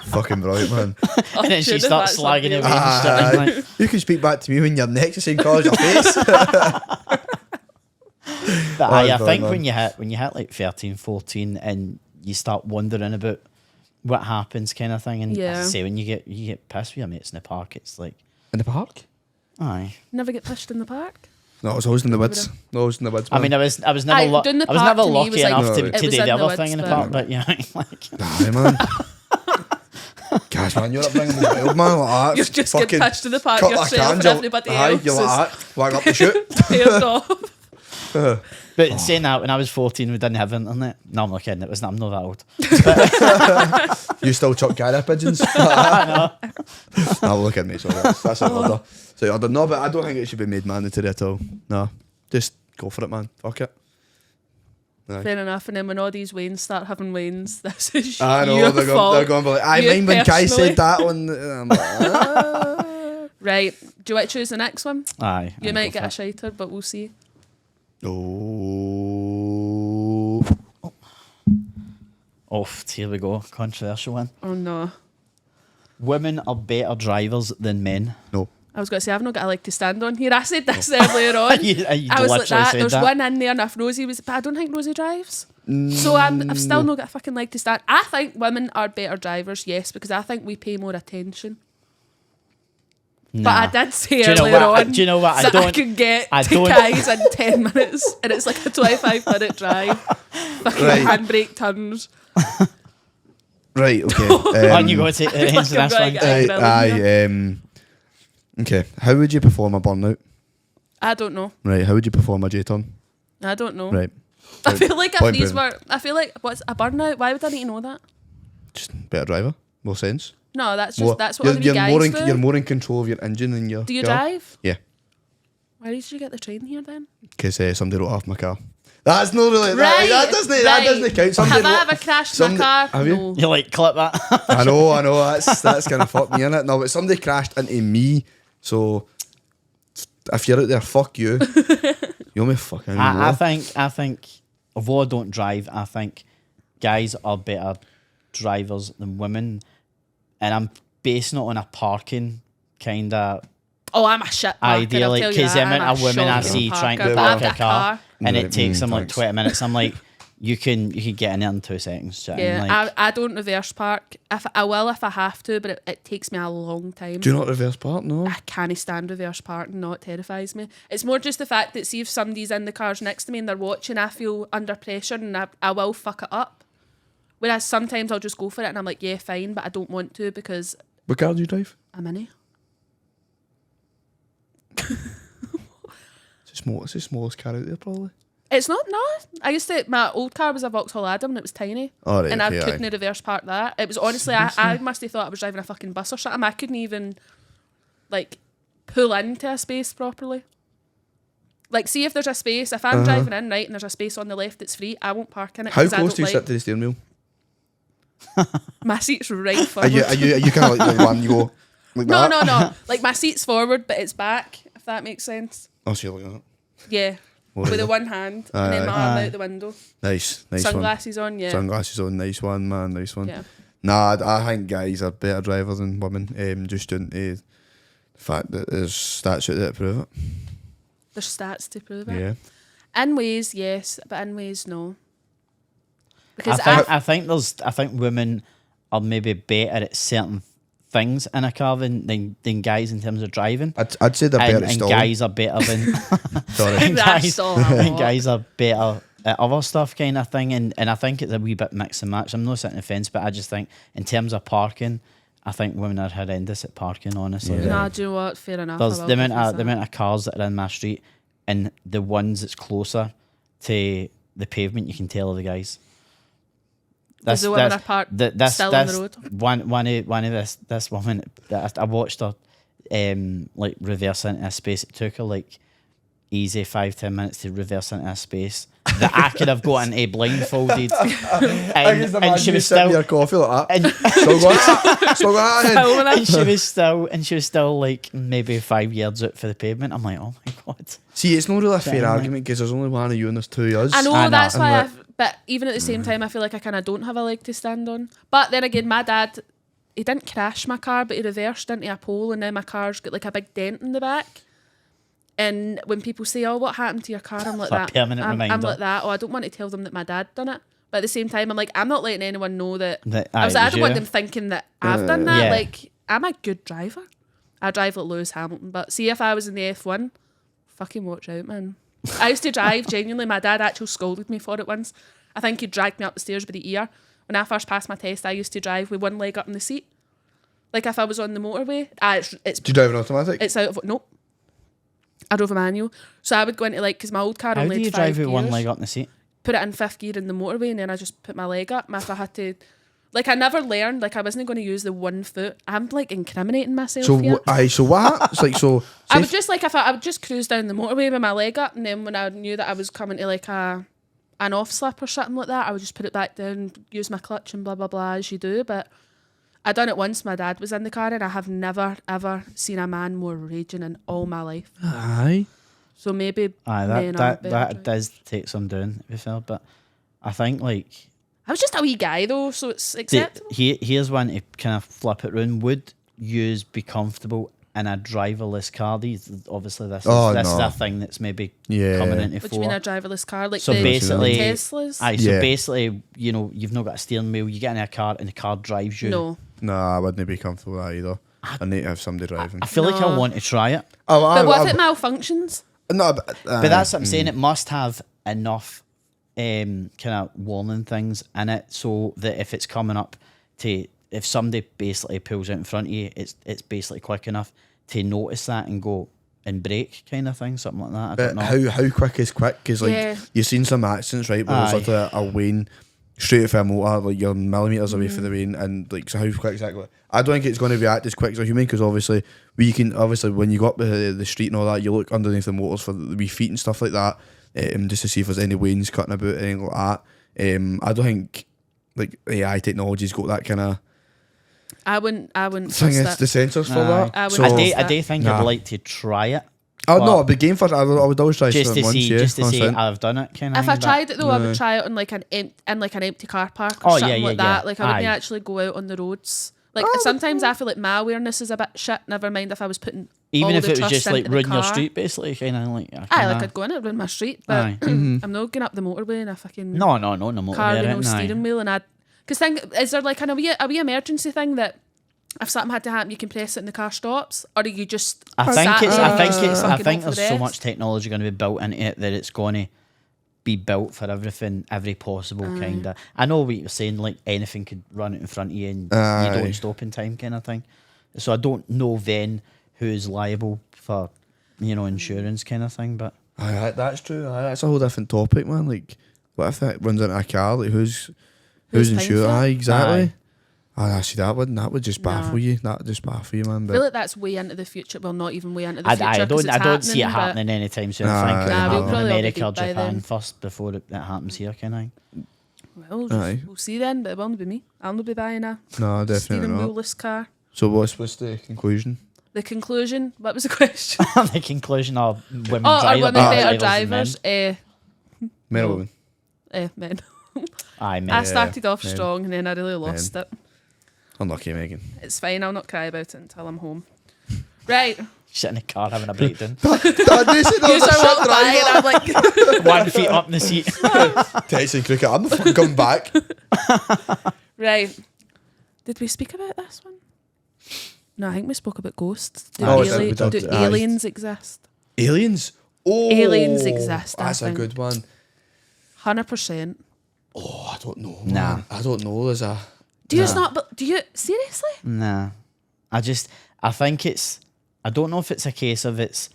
C: Fucking brilliant, man.
B: And then she
A: Should've,
B: starts
A: that's
B: slagging
A: not
B: away and stuff.
C: Aye.
B: I'm like,
C: You can speak back to me when you're next to same colour as your face.
B: but aye, I
C: God,
B: think
C: man.
B: when you hit like 13, 14 and you start wondering about what happens, kind of thing, and
A: Yeah.
B: as I say when you get pissed with your mates in the park, it's like,
C: In the park?
B: aye.
A: Never get pushed in the park.
C: No, I was always in the woods. Always in the woods.
B: I mean, I was never
A: Aye, doing the
B: I was
A: park
B: never
A: to me
B: lucky
A: was like-
B: enough
C: No,
B: to
C: it
B: do
A: was
B: the
A: in the
B: other
A: woods,
B: thing in the
A: but-
B: park, but yeah, like,
C: Aye, man. Gosh, man, you're upbringing was wild, man. Like that.
A: You just
C: Fucking
A: get pushed to the park
C: cut
A: yourself
C: that can,
A: and
C: you're-
A: everybody
C: aye,
A: else
C: you're
A: is
C: like that. Flag up the chute.
A: paired off.
B: but saying that, when I was 14, we didn't have internet. No, I'm not kidding. I'm not that old.
C: You still chuck carrier pigeons? No, look at me. So that's an order. So order. No, but I don't think it should be made mandatory at all. No, just go for it, man. Fuck it. Aye.
A: Fair enough. And then when all these wains start having wains, this is
C: I know
A: your
C: they're
A: fault.
C: going to be like, I
A: You
C: mind when Kai
A: personally.
C: said that one. I'm like, ah.
A: Right. Do you want to choose the next one?
B: Aye.
A: You
B: aye,
A: might
B: go
A: get a
B: for it.
A: shiter, but we'll see.
C: Oh.
B: Oh, here we go. Controversial one.
A: Oh no.
B: Women are better drivers than men.
C: No.
A: I was going to say, I've not got a leg to stand on here. I said this earlier on.
B: You
A: I was like
B: literally
A: that.
B: said
A: There's
B: that.
A: one in there, and if Rosie was, but I don't think Rosie drives. So I've still not got a fucking leg to stand. I think women are better drivers, yes, because I think we pay more attention.
B: Nah.
A: But I did say
B: Do you know
A: earlier
B: what?
A: on
B: Do you know what?
A: that I could get
B: I
A: to
B: don't-
A: Kai's in 10 minutes, and it's like a 25-minute drive. Fucking
C: Right.
A: handbrake turns.
C: Right, okay.
B: On you go to the hands of
A: I'm
B: this
A: going
B: one.
A: to-
C: Okay, how would you perform a burnout?
A: I don't know.
C: Right, how would you perform a J-turn?
A: I don't know.
C: Right.
A: I feel like if
C: Point
A: these
C: proven.
A: were, I feel like what's a burnout? Why would I need to know that?
C: Just better driver, more sense.
A: No, that's just
C: More-
A: that's what all the guys do.
C: You're more in control of your engine than your
A: Do you
C: car.
A: drive?
C: Yeah,
A: Why did you get the train here then?
C: because somebody wrote off my car. That's not really
A: Right,
C: that doesn't count. Somebody
A: Have I
C: wrote-
A: ever crashed
C: somebody-
A: my car?
C: have you?
A: No.
B: You're like, clip that.
C: I know. That's gonna fuck me in it. No, but somebody crashed into me. So if you're out there, fuck you. You owe me fucking
B: I
C: more.
B: think, although I don't drive, I think guys are better drivers than women, and I'm basing it on a parking kind of
A: Oh, I'm a shit parker.
B: idea, like because the amount of women I see trying to park a car, and it takes them like
C: thanks.
B: 20 minutes. I'm like, you can get in there in 2 seconds. Do you know what I
A: Yeah,
B: mean? Like,
A: I don't reverse park. If I will, if I have to, but it takes me a long time.
C: Do you not reverse part? No.
A: I can't stand reverse parking. No, it terrifies me. It's more just the fact that see if somebody's in the cars next to me and they're watching, I feel under pressure and I will fuck it up. Whereas sometimes I'll just go for it and I'm like, yeah, fine, but I don't want to because
C: What car do you drive?
A: I'm in it.
C: It's the smallest car out there, probably.
A: It's not, no. My old car was a Vauxhall Adam and it was tiny.
C: Oh, right,
A: And I
C: okay,
A: couldn't
C: aye.
A: reverse park that. It was honestly, I must have thought I was driving a fucking bus or something. I couldn't even, like, pull into a space properly. Like, see if there's a space, if I'm driving in, right, and there's a space on the left that's free, I won't park in it.
C: How
A: 'cause I
C: close
A: don't
C: do you
A: like,
C: sit to the steering wheel?
A: My seat's right
C: Are
A: forward.
C: you kind of like the one you go like
A: No,
C: that?
A: no. Like, my seat's forward, but it's back, if that makes sense.
C: Oh, so you're like that.
A: Yeah.
C: What
A: With
C: is
A: the
C: it?
A: one hand, and then my arm out the window.
C: Nice
A: Sunglasses on, yeah.
C: one. Sunglasses on, nice one, man, nice one.
A: Yeah.
C: Nah, I think guys are better drivers than women. Just due to the fact that there's stats out there to prove it.
A: There's stats to prove it.
C: Yeah.
A: In ways, yes, but in ways, no. Because
B: I think women are maybe better at certain things in a car than guys in terms of driving.
C: I'd say they're better
B: And,
C: at
B: and
C: stalling.
B: guys are better than
C: Sorry.
B: and
A: That's so
B: and
A: hot.
B: guys are better at other stuff kind of thing, and I think it's a wee bit mix and match. I'm not sitting on the fence, but I just think in terms of parking, I think women are horrendous at parking, honestly.
C: Yeah.
A: Nah, do you know what? Fair enough.
B: There's
A: I will
B: the amount
A: confess
B: of the
A: that.
B: amount of cars that are in my street, and the ones that's closer to the pavement, you can tell are the guys.
A: Because the women are parked still on the road.
B: One of this woman that I watched her like reverse into a space. It took her like easy 5-10 minutes to reverse into a space that I could have got into blindfolded, and she was still
C: your coffee like that.
B: and,
C: Still got that.
A: Filming it.
B: and she was still like maybe 5 yards out for the pavement. I'm like, oh my god.
C: See, it's not really a fair
B: Damn,
C: argument because there's only one of you and there's two of us.
A: I know,
B: I know.
A: that's
C: And
A: why.
C: like-
A: But even at the same time, I feel like I kind of don't have a leg to stand on. But then again, my dad, he didn't crash my car, but he reversed into a pole, and now my car's got like a big dent in the back. And when people say, "Oh, what happened to your car?" I'm like
B: It's a
A: that.
B: permanent
A: I'm
B: reminder.
A: like that. Oh, I don't want to tell them that my dad done it. But at the same time, I'm like, I'm not letting anyone know that.
B: That
A: I was
B: it
A: like, I
B: was
A: don't want
B: you.
A: them thinking that I've done that.
B: Yeah.
A: Like, I'm a good driver. I drive like Lewis Hamilton. But see, if I was in the F1, fucking watch out, man. I used to drive, genuinely. My dad actually scolded me for it once. I think he dragged me up the stairs by the ear. When I first passed my test, I used to drive with one leg up in the seat. Like if I was on the motorway, it's
C: Do you drive an automatic?
A: it's out of nope. I drove a manual, so I would go into like because my old car
B: How
A: only
B: do you
A: had
B: drive
A: 5
B: with one
A: gears.
B: leg up in the seat?
A: Put it in fifth gear in the motorway, and then I just put my leg up. And if I had to, like I never learned. Like I wasn't going to use the one foot. I'm like incriminating myself
C: So
A: here.
C: so what happens? Like so.
A: I
C: say
A: would just like if I would just cruise down the motorway with my leg up, and then when I knew that I was coming to like an off slip or something like that, I would just put it back down, use my clutch and blah blah blah as you do. But I done it once. My dad was in the car, and I have never ever seen a man more raging in all my life.
C: Aye.
A: So maybe
B: Aye,
A: men are
B: that
A: better
B: that
A: drivers.
B: does take some doing, to be fair. But I think like
A: I was just a wee guy though, so it's acceptable.
B: Here's one to kind of flip it round. Would yous be comfortable in a driverless car? Obviously, this is a thing that's maybe coming into
A: What do you mean a driverless car? Like
B: so
A: the
B: basically,
A: Teslas?
B: Aye, so basically, you've not got a steering wheel. You get in a car and the car drives you.
A: No.
C: Nah, I wouldn't be comfortable with that either. I need to have somebody driving.
B: I feel like I want to try it.
A: But what if it malfunctions?
C: No,
B: But that's what I'm saying. It must have enough kind of warning things in it so that if it's coming up if somebody basically pulls out in front of you, it's basically quick enough to notice that and go and brake kind of thing, something like that. I don't know.
C: How quick is quick? Because you've seen some accidents, right, where there's like a wane straight for a motor, like you're millimetres away from the wane, and like, so how quick exactly? I don't think it's going to react as quick as a human, because obviously when you go up the street and all that, you look underneath the motors for the wee feet and stuff like that, just to see if there's any wanes cutting about, anything like that. I don't think like AI technology's got that kind of.
A: I wouldn't.
C: Thing is the sensors for that.
A: I
B: do think I'd like to try it.
C: Oh no, I'd be game for it. I would always try
B: just to
C: once,
B: see, just to say I've done it. Kind of.
A: If I tried it though, I would try it on like an empty car park or something like that. Like I wouldn't actually go out on the roads. Like sometimes I feel like my awareness is a bit shit. Never mind if I was putting
B: even
A: all
B: if
A: the
B: it was
A: trust
B: just like
A: into the
B: running your
A: car.
B: street, basically, kind of like.
A: I'd go in it, run my street, but I'm not going up the motorway in a fucking
B: no motorway
A: car with no steering wheel. And because is there like a wee emergency thing that if something had to happen, you can press it and the car stops, or are you just?
B: I think there's so much technology going to be built into it that it's going to be built for everything, every possible kind of. I know what you're saying, like anything could run it in front of you and you don't stop in time, kind of thing. So I don't know then who's liable for, insurance kind of thing, but
C: that's true. That's a whole different topic, man. Like, what if it runs into a car? Like, who's insured? Exactly. I see that would just baffle you. That would just baffle you, man. But
A: I feel like that's way into the future. Well, not even way into the future.
B: I don't see it happening anytime soon. I think it'll happen in America or Japan first before it happens here, kind of.
A: Well, we'll see then, but it won't be me. I'll not be buying a
C: definitely
A: steering
C: not.
A: wheelless car.
C: So what's the conclusion?
A: The conclusion? What was the question?
B: The conclusion of women
A: are women better drivers?
C: Men or women?
A: Men.
B: Aye, men.
A: I started off strong and then I really lost it.
C: Unlucky, Megan.
A: It's fine, I'll not cry about it until I'm home. Right.
B: Sit in the car having a breakdown.
A: You start walking by and I'm like
B: 1 feet up in the seat.
C: Texting cricket, I'm not fucking coming back.
A: Right. Did we speak about this one? No, I think we spoke about ghosts. Do aliens exist?
C: Aliens? Oh,
A: aliens exist.
C: That's a good one.
A: 100%.
C: Oh, I don't know.
B: Nah.
C: Man. I don't know. There's a.
A: Do you not? But do you seriously?
B: Nah. I think it's. I don't know if it's a case of it's.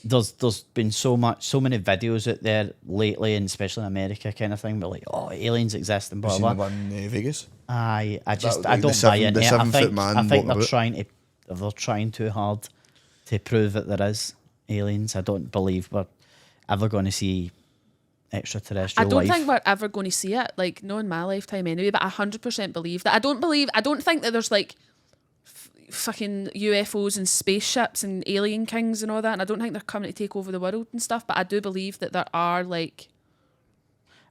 B: There's been so many videos out there lately, and especially in America, kind of thing. But like, aliens exist and blah blah.
C: Seen the one in Vegas.
B: I don't
C: the
B: buy into it.
C: Man
B: I think they're trying too hard to prove that there is aliens. I don't believe we're ever going to see extraterrestrial
A: I don't
B: life.
A: think we're ever going to see it, like, not in my lifetime anyway, but I 100% believe that. I don't think that there's like fucking UFOs and spaceships and alien kings and all that, and I don't think they're coming to take over the world and stuff, but I do believe that there are, like,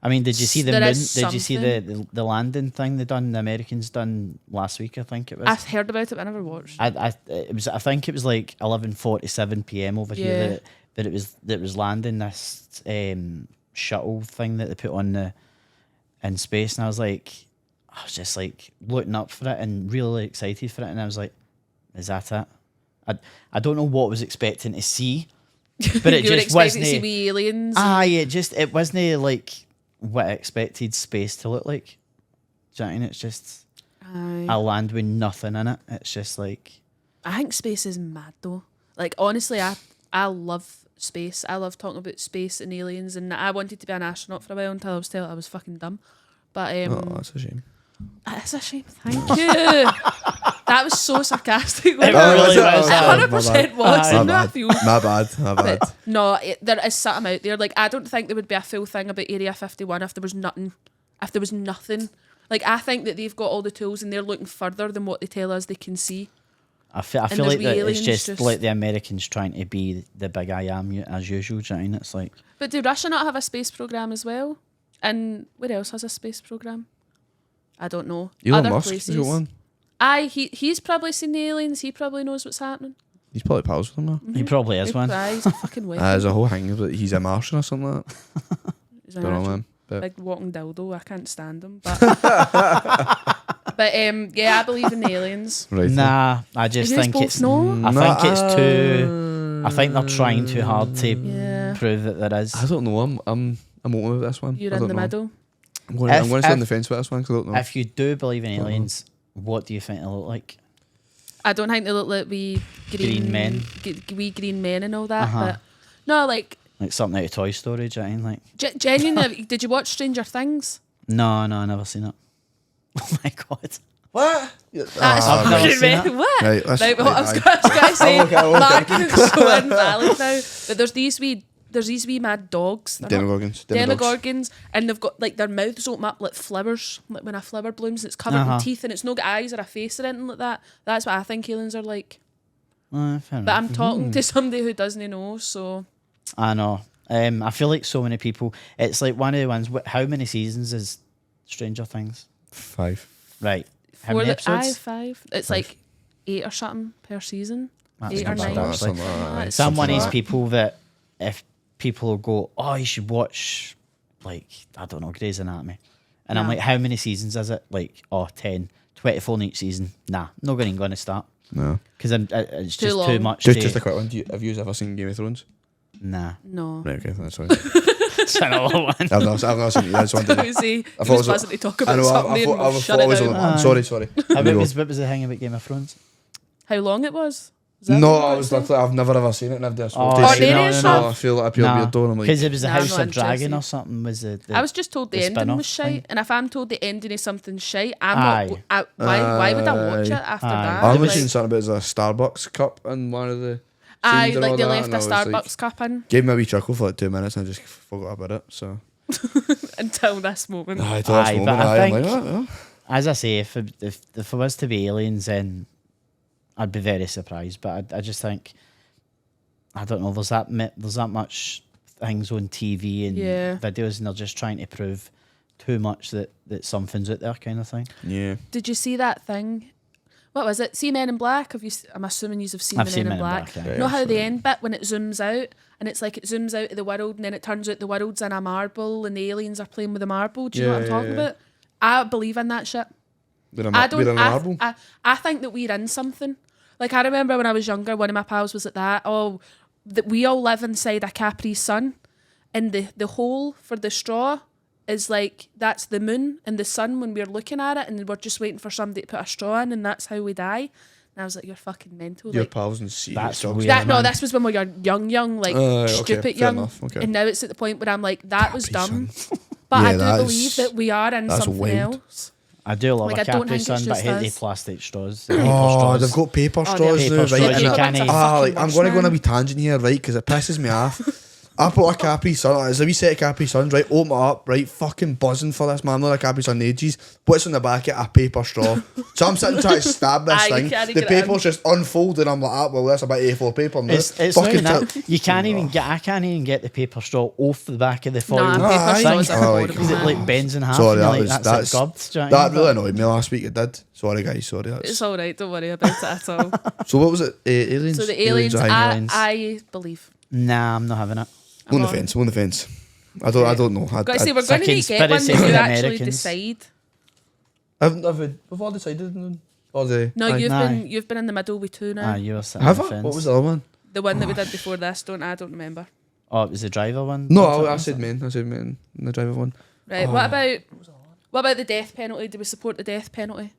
B: I mean, did you see the moon?
A: Did
B: you see the landing thing the Americans done last week? I think it was.
A: I heard about it, but I never watched.
B: I think it was like 11:47 p.m. over here that it was landing this shuttle thing that they put on in space, and I was just like looking up for it and really excited for it, and I was like, is that it? I don't know what I was expecting to see, but it just wasn't.
A: To see aliens.
B: It wasn't like what I expected space to look like. Do you know what I mean? It's just a land with nothing in it. It's just like,
A: I think space is mad though. Like, honestly, I love space. I love talking about space and aliens, and I wanted to be an astronaut for a while until I was told I was fucking dumb. But
C: that's a shame.
A: It's a shame. Thank you. That was so sarcastic.
B: It really was.
A: 100% was.
C: My bad.
A: But no, there is something out there. Like, I don't think there would be a full thing about Area 51 if there was nothing. Like, I think that they've got all the tools and they're looking further than what they tell us they can see.
B: I feel like that it's just like the Americans trying to be the big I am as usual. Do you know what I mean? It's like.
A: But do Russia not have a space program as well? And where else has a space program? I don't know.
C: Elon
A: Other
C: Musk
A: places.
C: has got one.
A: He's probably seen the aliens. He probably knows what's happening.
C: He's probably pals with them now.
B: He probably is one.
A: He's a fucking weapon.
C: There's a whole thing about he's a Martian or something like that.
A: He's an
C: Don't know,
A: actual
C: man. But
A: big walking dildo. I can't stand him. But, yeah, I believe in the aliens.
C: right.
B: Nah, I just
A: You guys
B: think
A: both
B: it's.
A: know?
B: I think it's too. I think they're trying too hard to
A: Yeah.
B: prove that there is.
C: I don't know. I'm open with this one.
A: You're
C: I
A: in
C: don't
A: the
C: know.
A: middle.
C: I'm going to stay on the fence with this one because I don't know.
B: If you do believe in aliens, what do you think they look like?
A: I don't think they look like wee
B: Green men.
A: Wee green men and all that.
B: Uh-huh.
A: But no, like
B: Like something out of Toy Story, do you know what I mean? Like,
A: genuinely, did you watch Stranger Things?
B: no, I never seen it. Oh my god.
C: What?
A: That's
B: I've never
A: fucking
B: seen
A: right.
B: it.
A: What?
C: Right, let's-
A: Right, well, I was
C: right,
A: going to say,
C: okay.
A: Marking is so invalid now. But there's these wee mad dogs. They're not-
C: Demogorgons.
A: Demogorgons, and they've got like their mouths open up like flowers, like when a flower blooms and it's covered
B: Uh-huh.
A: in teeth and it's no got eyes or a face or anything like that. That's what I think aliens are like.
B: Fair
A: But
B: enough.
A: I'm talking to somebody who doesn't know, so
B: I know. I feel like so many people. It's like one of the ones. How many seasons is Stranger Things?
C: 5.
B: Right. How
A: for
B: many
A: the
B: episodes?
A: 5. It's like 8 or something per season.
B: That's
A: 8 or
B: not
A: 9.
B: bad,
A: or
B: actually.
A: something like that. It's
B: So I'm one of
A: something
B: these
A: like
B: people that if people will go, oh, you should watch, like, I don't know, Grey's Anatomy. And I'm
A: No.
B: like, how many seasons is it? Like, 10, 24 in each season. Nah, not going to start.
C: No.
B: Because it's
A: Too
B: just too
A: long.
B: much.
C: Just a quick one. Have you ever seen Game of Thrones?
B: Nah.
A: that. No.
C: Right, okay, that's fine.
B: It's another one.
C: I've not seen it. I just wanted
A: I
C: to.
A: was he
C: thought it
A: was
C: was-
A: buzzing to talk
C: I
A: about
C: know.
A: something and we'll shut it
C: was
A: down.
C: I'm sorry.
B: What
C: There you
B: was the thing about Game of Thrones?
A: How long it was? Is that
C: No,
A: what
C: I
A: it
C: was
A: said?
C: literally, I've never ever seen it. Never did.
B: Oh,
A: Oh,
B: see,
A: they
B: no,
A: did
B: no,
C: I feel like a pure weirdo. And I'm like,
B: Because it was the
A: Nah, I'm
B: House
A: not
B: of Dragon
A: interested.
B: or something. Was the
A: I was just told the ending
B: spin-off
A: was shite,
B: thing?
A: and if I'm told the ending is something shite,
B: Aye.
A: why would I watch it after
B: Aye.
A: that?
C: I remember
A: Like,
C: seeing something about a Starbucks cup in one of the.
A: aye,
C: scenes and
A: like
C: all
A: they
C: that,
A: left
C: and
A: a
C: I was
A: Starbucks
C: like-
A: cup in
C: Gave me a wee chuckle for like 2 minutes and I just forgot about it. So.
A: until this moment.
C: Aye, till this
B: Aye,
C: moment,
B: but I
C: I'm like,
B: think-
C: oh, yeah.
B: As I say, if it was to be aliens, then I'd be very surprised. But I just think, I don't know. There's that much things on TV and
A: Yeah.
B: videos, and they're just trying to prove too much that something's out there, kind of thing.
C: Yeah.
A: Did you see that thing? What was it? See Men in Black? I'm assuming you've seen
B: I've
A: the
B: seen
A: Men in
B: Men in
A: Black.
B: Black, yeah.
C: Yeah,
A: Know how
C: I've
A: the
C: seen it.
A: end bit when it zooms out and it's like it zooms out of the world and then it turns out the world's in a marble and the aliens are playing with the marble. Do you know what I'm
C: Yeah,
A: talking
C: yeah.
A: about? I believe in that shit.
C: We're in
A: I
C: a
A: don't.
C: marble.
A: I think that we're in something. Like I remember when I was younger, one of my pals was like that. Oh, that we all live inside a Capri Sun, and the hole for the straw is like that's the moon and the sun when we're looking at it, and we're just waiting for somebody to put a straw in, and that's how we die. And I was like, you're fucking mental.
C: Your
A: Like
C: pals and see.
B: That's
C: dogs.
B: weird.
A: that. No,
B: man.
A: this was when we were young, like
C: Okay,
A: stupid
C: fair
A: young.
C: enough, okay.
A: And now it's at the point where I'm like, that was
C: Capri
A: dumb.
C: Sun.
A: But
C: Yeah,
A: I do
C: that
A: believe
C: is-
A: that we are in
C: that's
A: something
C: wild.
A: else.
B: I do love
A: Like,
B: a
A: I don't
B: Capri
A: think
B: Sun,
A: it's
B: but I
A: just
B: hate the
A: us.
B: plastic straws. The paper
C: Oh,
B: straws.
C: they've got paper
A: they're
C: straws
B: paper
C: now,
B: straws,
C: right?
B: you
C: And
B: can't eat.
A: fucking
C: I'm
A: worse
C: going to go on
A: now.
C: a wee tangent here, right? Because it pisses me off. I bought a Capri Sun. There's a wee set of Capri Suns, right? Open it up, right? Fucking buzzing for this, man. I'm not a Capri Sun in ages. What's on the back of it? A paper straw. So I'm sitting trying to stab this
A: Aye, you
C: thing.
A: can't
C: The
A: get it in.
C: paper's just unfolded. I'm like, ah, well, that's about A4 paper. now.
B: It's not
C: Fucking
B: even that.
C: tip.
B: You can't even get. I can't even get the paper straw off the back of the foil.
A: Nah,
C: Aye.
A: paper straws are
C: Oh, like-
A: horrible.
B: Because it like bends in half.
C: Sorry,
B: and you're
C: that
B: like,
C: was
B: that's like gobs, do you know what I
C: that
B: mean?
C: really annoyed me last week. It did. Sorry, guys. Sorry.
A: It's all right. Don't worry about it at all.
C: So what was it? Aliens.
A: So the aliens,
C: aye.
B: aliens.
A: I believe.
B: Nah, I'm not having it.
C: I'm on the
A: on.
C: fence. I'm on the fence. I don't know.
A: Got to say, we're
B: It's a
A: going to need to get one
B: conspiracy
A: that
B: for
A: you
B: the
A: actually
B: Americans.
A: decide.
C: we've all decided. Or the
A: No,
C: aye.
A: you've been in the middle with two now.
B: You were sitting
C: Have
B: on
C: I?
B: the fence.
C: What was the other one?
A: The one that we did before this, I don't remember.
B: Oh, it was the driver one?
C: No, I said men. I said men. The driver one.
A: Right. What about the death penalty? Do we support the death penalty?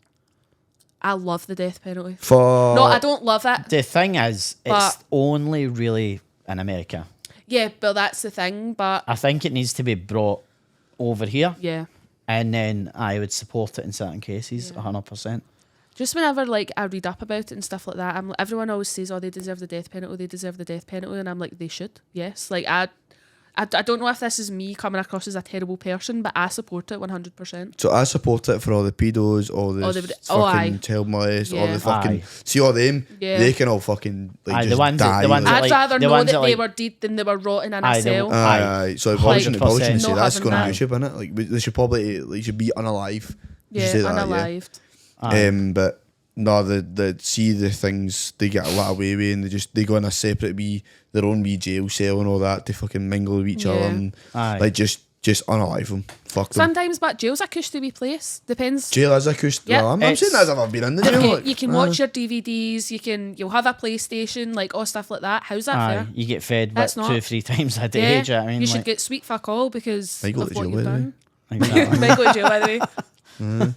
A: I love the death penalty.
C: For
A: No, I don't love it.
B: The thing is, it's
A: But-
B: only really in America.
A: Yeah, but that's the thing. But
B: I think it needs to be brought over here,
A: yeah,
B: and then I would support it in certain cases,
A: Yeah.
B: 100%.
A: just whenever like I read up about it and stuff like that, everyone always says, "Oh, they deserve the death penalty. They deserve the death penalty," and I'm like, they should. Yes, like I I don't know if this is me coming across as a terrible person, but I support it 100%.
C: So I support it for all the pedos, all the fucking child molesters, all
A: Yeah.
C: the fucking
B: Aye.
C: see all them.
A: Yeah.
C: They can all fucking like
B: Aye,
C: just
B: the ones that-
C: die.
B: the ones
C: like-
B: that
A: I'd
B: like-
A: rather
B: the
A: know
B: ones
A: that
B: that,
A: they
B: like-
A: were dead than they were rotting in a
B: Aye,
A: cell.
C: Aye. So they probably shouldn't
B: 100%.
C: say
A: No
C: that's
A: having
C: going on
A: that.
C: YouTube, innit? Like they should probably like should be unalive. You should
A: Yeah,
C: say that,
A: unalived.
C: But no, the see the things they get a lot away with, and they go in a separate their own wee jail cell and all that to fucking mingle with each other
A: Yeah.
C: and
B: Aye.
C: like just unalive them. Fuck them.
A: Sometimes, but jail's a cushy wee place. Depends.
C: Jail is a cush.
A: Yeah.
C: Well, I'm saying
B: It's-
C: that as if I've been in the jail.
A: You,
C: like,
A: you can watch your DVDs. You'll have a PlayStation, like all stuff like that. How's that
B: Aye,
A: fair?
B: you get fed
A: That's
B: with
A: not-
B: 2-3 times a day.
A: Yeah,
B: Do you know what I mean?
A: you should
B: Like,
A: get sweet fuck all because
C: Might go
A: of
C: to
A: what
C: jail,
A: you've
C: by the
A: done.
B: exactly.
A: Might go to jail, by the way.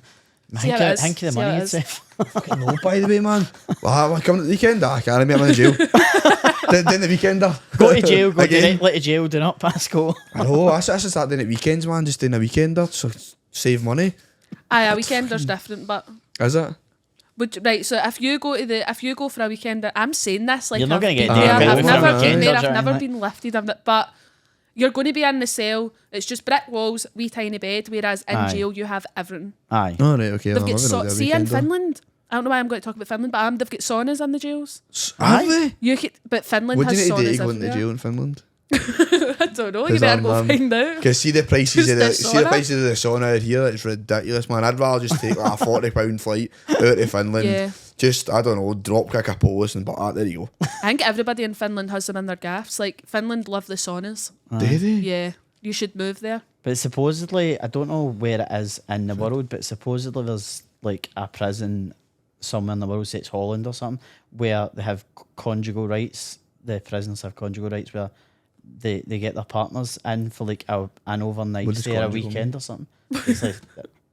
A: See how it is.
B: Think of the
A: See how
B: money
A: it is.
B: itself.
C: No, by the way, man. Well, I come to the weekend. I can't meet him in the jail. Then the weekend.
B: Go to jail, go
C: Again.
B: directly to jail, do not pass go.
C: I know. That's just start doing it weekends, man. Just doing a weekender, so save money.
A: Aye, a weekender's different, but
C: Is it?
A: right. So if you go for a weekender, I'm saying this like
B: You're not
A: I've
B: gonna get
A: been
C: dealt
A: there.
C: with
A: I've
C: for a
A: never been
C: weekender,
A: there.
B: do
A: I've
B: you know
A: never
B: what I mean?
A: been lifted. But you're going to be in the cell. It's just brick walls, wee tiny bed. Whereas in
B: Aye.
A: jail, you have everything.
B: Aye.
C: Oh, right, okay.
A: They've
C: I'm
A: got
C: not gonna do a
A: see in
C: weekender.
A: Finland. I don't know why I'm going to talk about Finland, but they've got saunas in the jails.
C: Have they?
A: But Finland
C: What do
A: has
C: you need to do
A: saunas
C: to go into
A: everywhere.
C: jail in Finland?
A: I don't know. You
C: 'Cause
A: better go
C: I'm,
A: find out.
C: Because see the prices of the
A: The
C: see the
A: sauna?
C: prices of the sauna out here. It's ridiculous, man. I'd rather just take like a £40 flight out to Finland.
A: Yeah.
C: Just I don't know, drop kick a post and but there you go.
A: I think everybody in Finland has them in their gaffs. Like Finland love the saunas.
C: Do they?
A: Yeah, you should move there.
B: But supposedly, I don't know where it is in the world, but supposedly there's like a prison somewhere in the world, say it's Holland or something, where they have conjugal rights. The prisoners have conjugal rights where they get their partners in for like an overnight
C: What does
B: stay or a
C: conjugal
B: weekend or something. It's like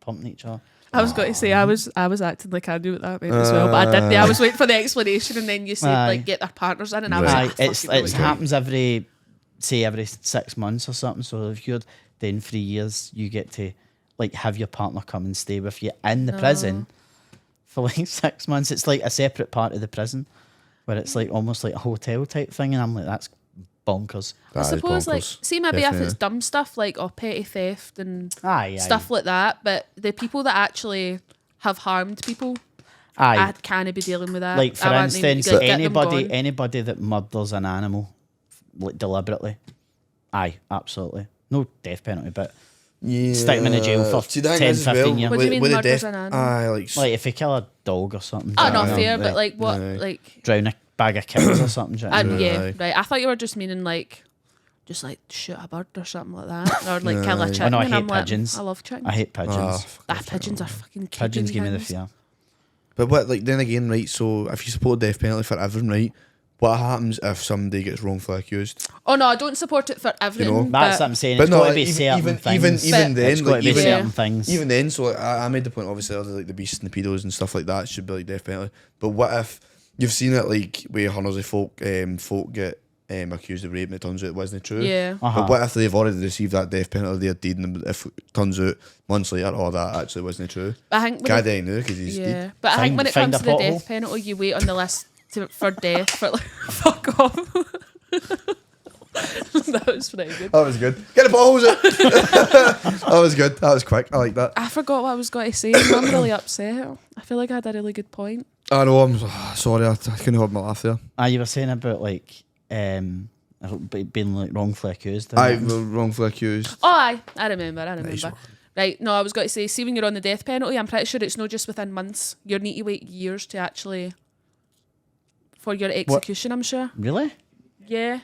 B: pumping each other.
A: I was going to say I was acting like I knew what that meant as well, but I didn't. I was waiting for the explanation, and then you said
B: Aye.
A: like get their partners in, and I was
B: Aye,
A: like, I
B: it's
A: fucking know
B: it
A: what
B: happens every 6 months or something. So if you're then 3 years, you get to like have your partner come and stay with you in the prison for like 6 months. It's like a separate part of the prison where it's like almost like a hotel type thing, and I'm like, that's bonkers.
A: I suppose like see maybe if
C: Definitely.
A: it's dumb stuff like petty theft and
B: Aye,
A: stuff like that, but the people that actually have harmed people,
B: aye.
A: I can't be dealing with that.
B: Like for
A: I want them to,
B: instance,
A: like, get them gone.
B: anybody that murders an animal like deliberately, aye, absolutely. No death penalty, but
C: Yeah.
B: stick them in the jail for
C: See, the thing
B: 10,
C: is as
B: 15 years.
A: What do you mean
C: with the
A: murders
C: death-
A: an animal?
C: Aye,
B: like if you kill a dog or something,
A: Oh,
B: do you know
A: not
B: what I mean?
A: fair, but like what,
C: Aye.
A: like
B: Drown a bag of kittens or something. Do you know what I mean?
A: yeah,
C: Aye.
A: right. I thought you were just meaning like, just like shoot a bird or something like that, or like kill a
C: Aye.
A: chicken.
B: Oh, no, I
A: and
B: hate
A: I'm like,
B: pigeons.
A: I love chickens.
B: I hate pigeons.
C: Ah, fuck off,
A: pigeons are fucking
B: Pigeons give me the
A: things.
B: fear.
C: But what, like, then again, right? So if you support death penalty for everyone, right? What happens if somebody gets wrongfully accused?
A: Oh no, I don't support it for everything.
C: know,
B: That's
A: but
B: what I'm saying.
C: But
B: It's
C: no,
B: got to be
C: even-
B: certain
C: even-
B: things.
C: even then,
B: it's got
C: like,
B: to be
C: even-
B: certain
A: Yeah.
B: things.
C: Even then, so like, I made the point. Obviously, other like the beasts and the pedos and stuff like that should be like death penalty. But what if you've seen it like where hundreds of folk get accused of rape and it turns out it wasn't true?
A: yeah.
B: Uh-huh.
C: But what if they've already received that death penalty? They're dead, and if it turns out months later, oh, that actually wasn't true.
A: I think when
C: Can't
A: it,
C: die now because he's
A: yeah,
C: dead.
A: but I think when it
B: Find
A: comes
B: a
A: to the
B: pothole.
A: death penalty, you wait on the list for death for like fuck off. That was pretty good.
C: That was good. Get the balls out. That was good. That was quick. I like that.
A: I forgot what I was going to say. I'm really upset. I feel like I had a really good point.
C: I know. I'm sorry. I couldn't hold my laugh there.
B: You were saying about like being like wrongfully accused.
C: I was wrongfully accused.
A: Oh, I remember.
C: Nice one.
A: Right, no, I was going to say, see when you're on the death penalty, I'm pretty sure it's not just within months. You need to wait years to actually, for your execution, I'm sure.
B: Really?
A: Yeah.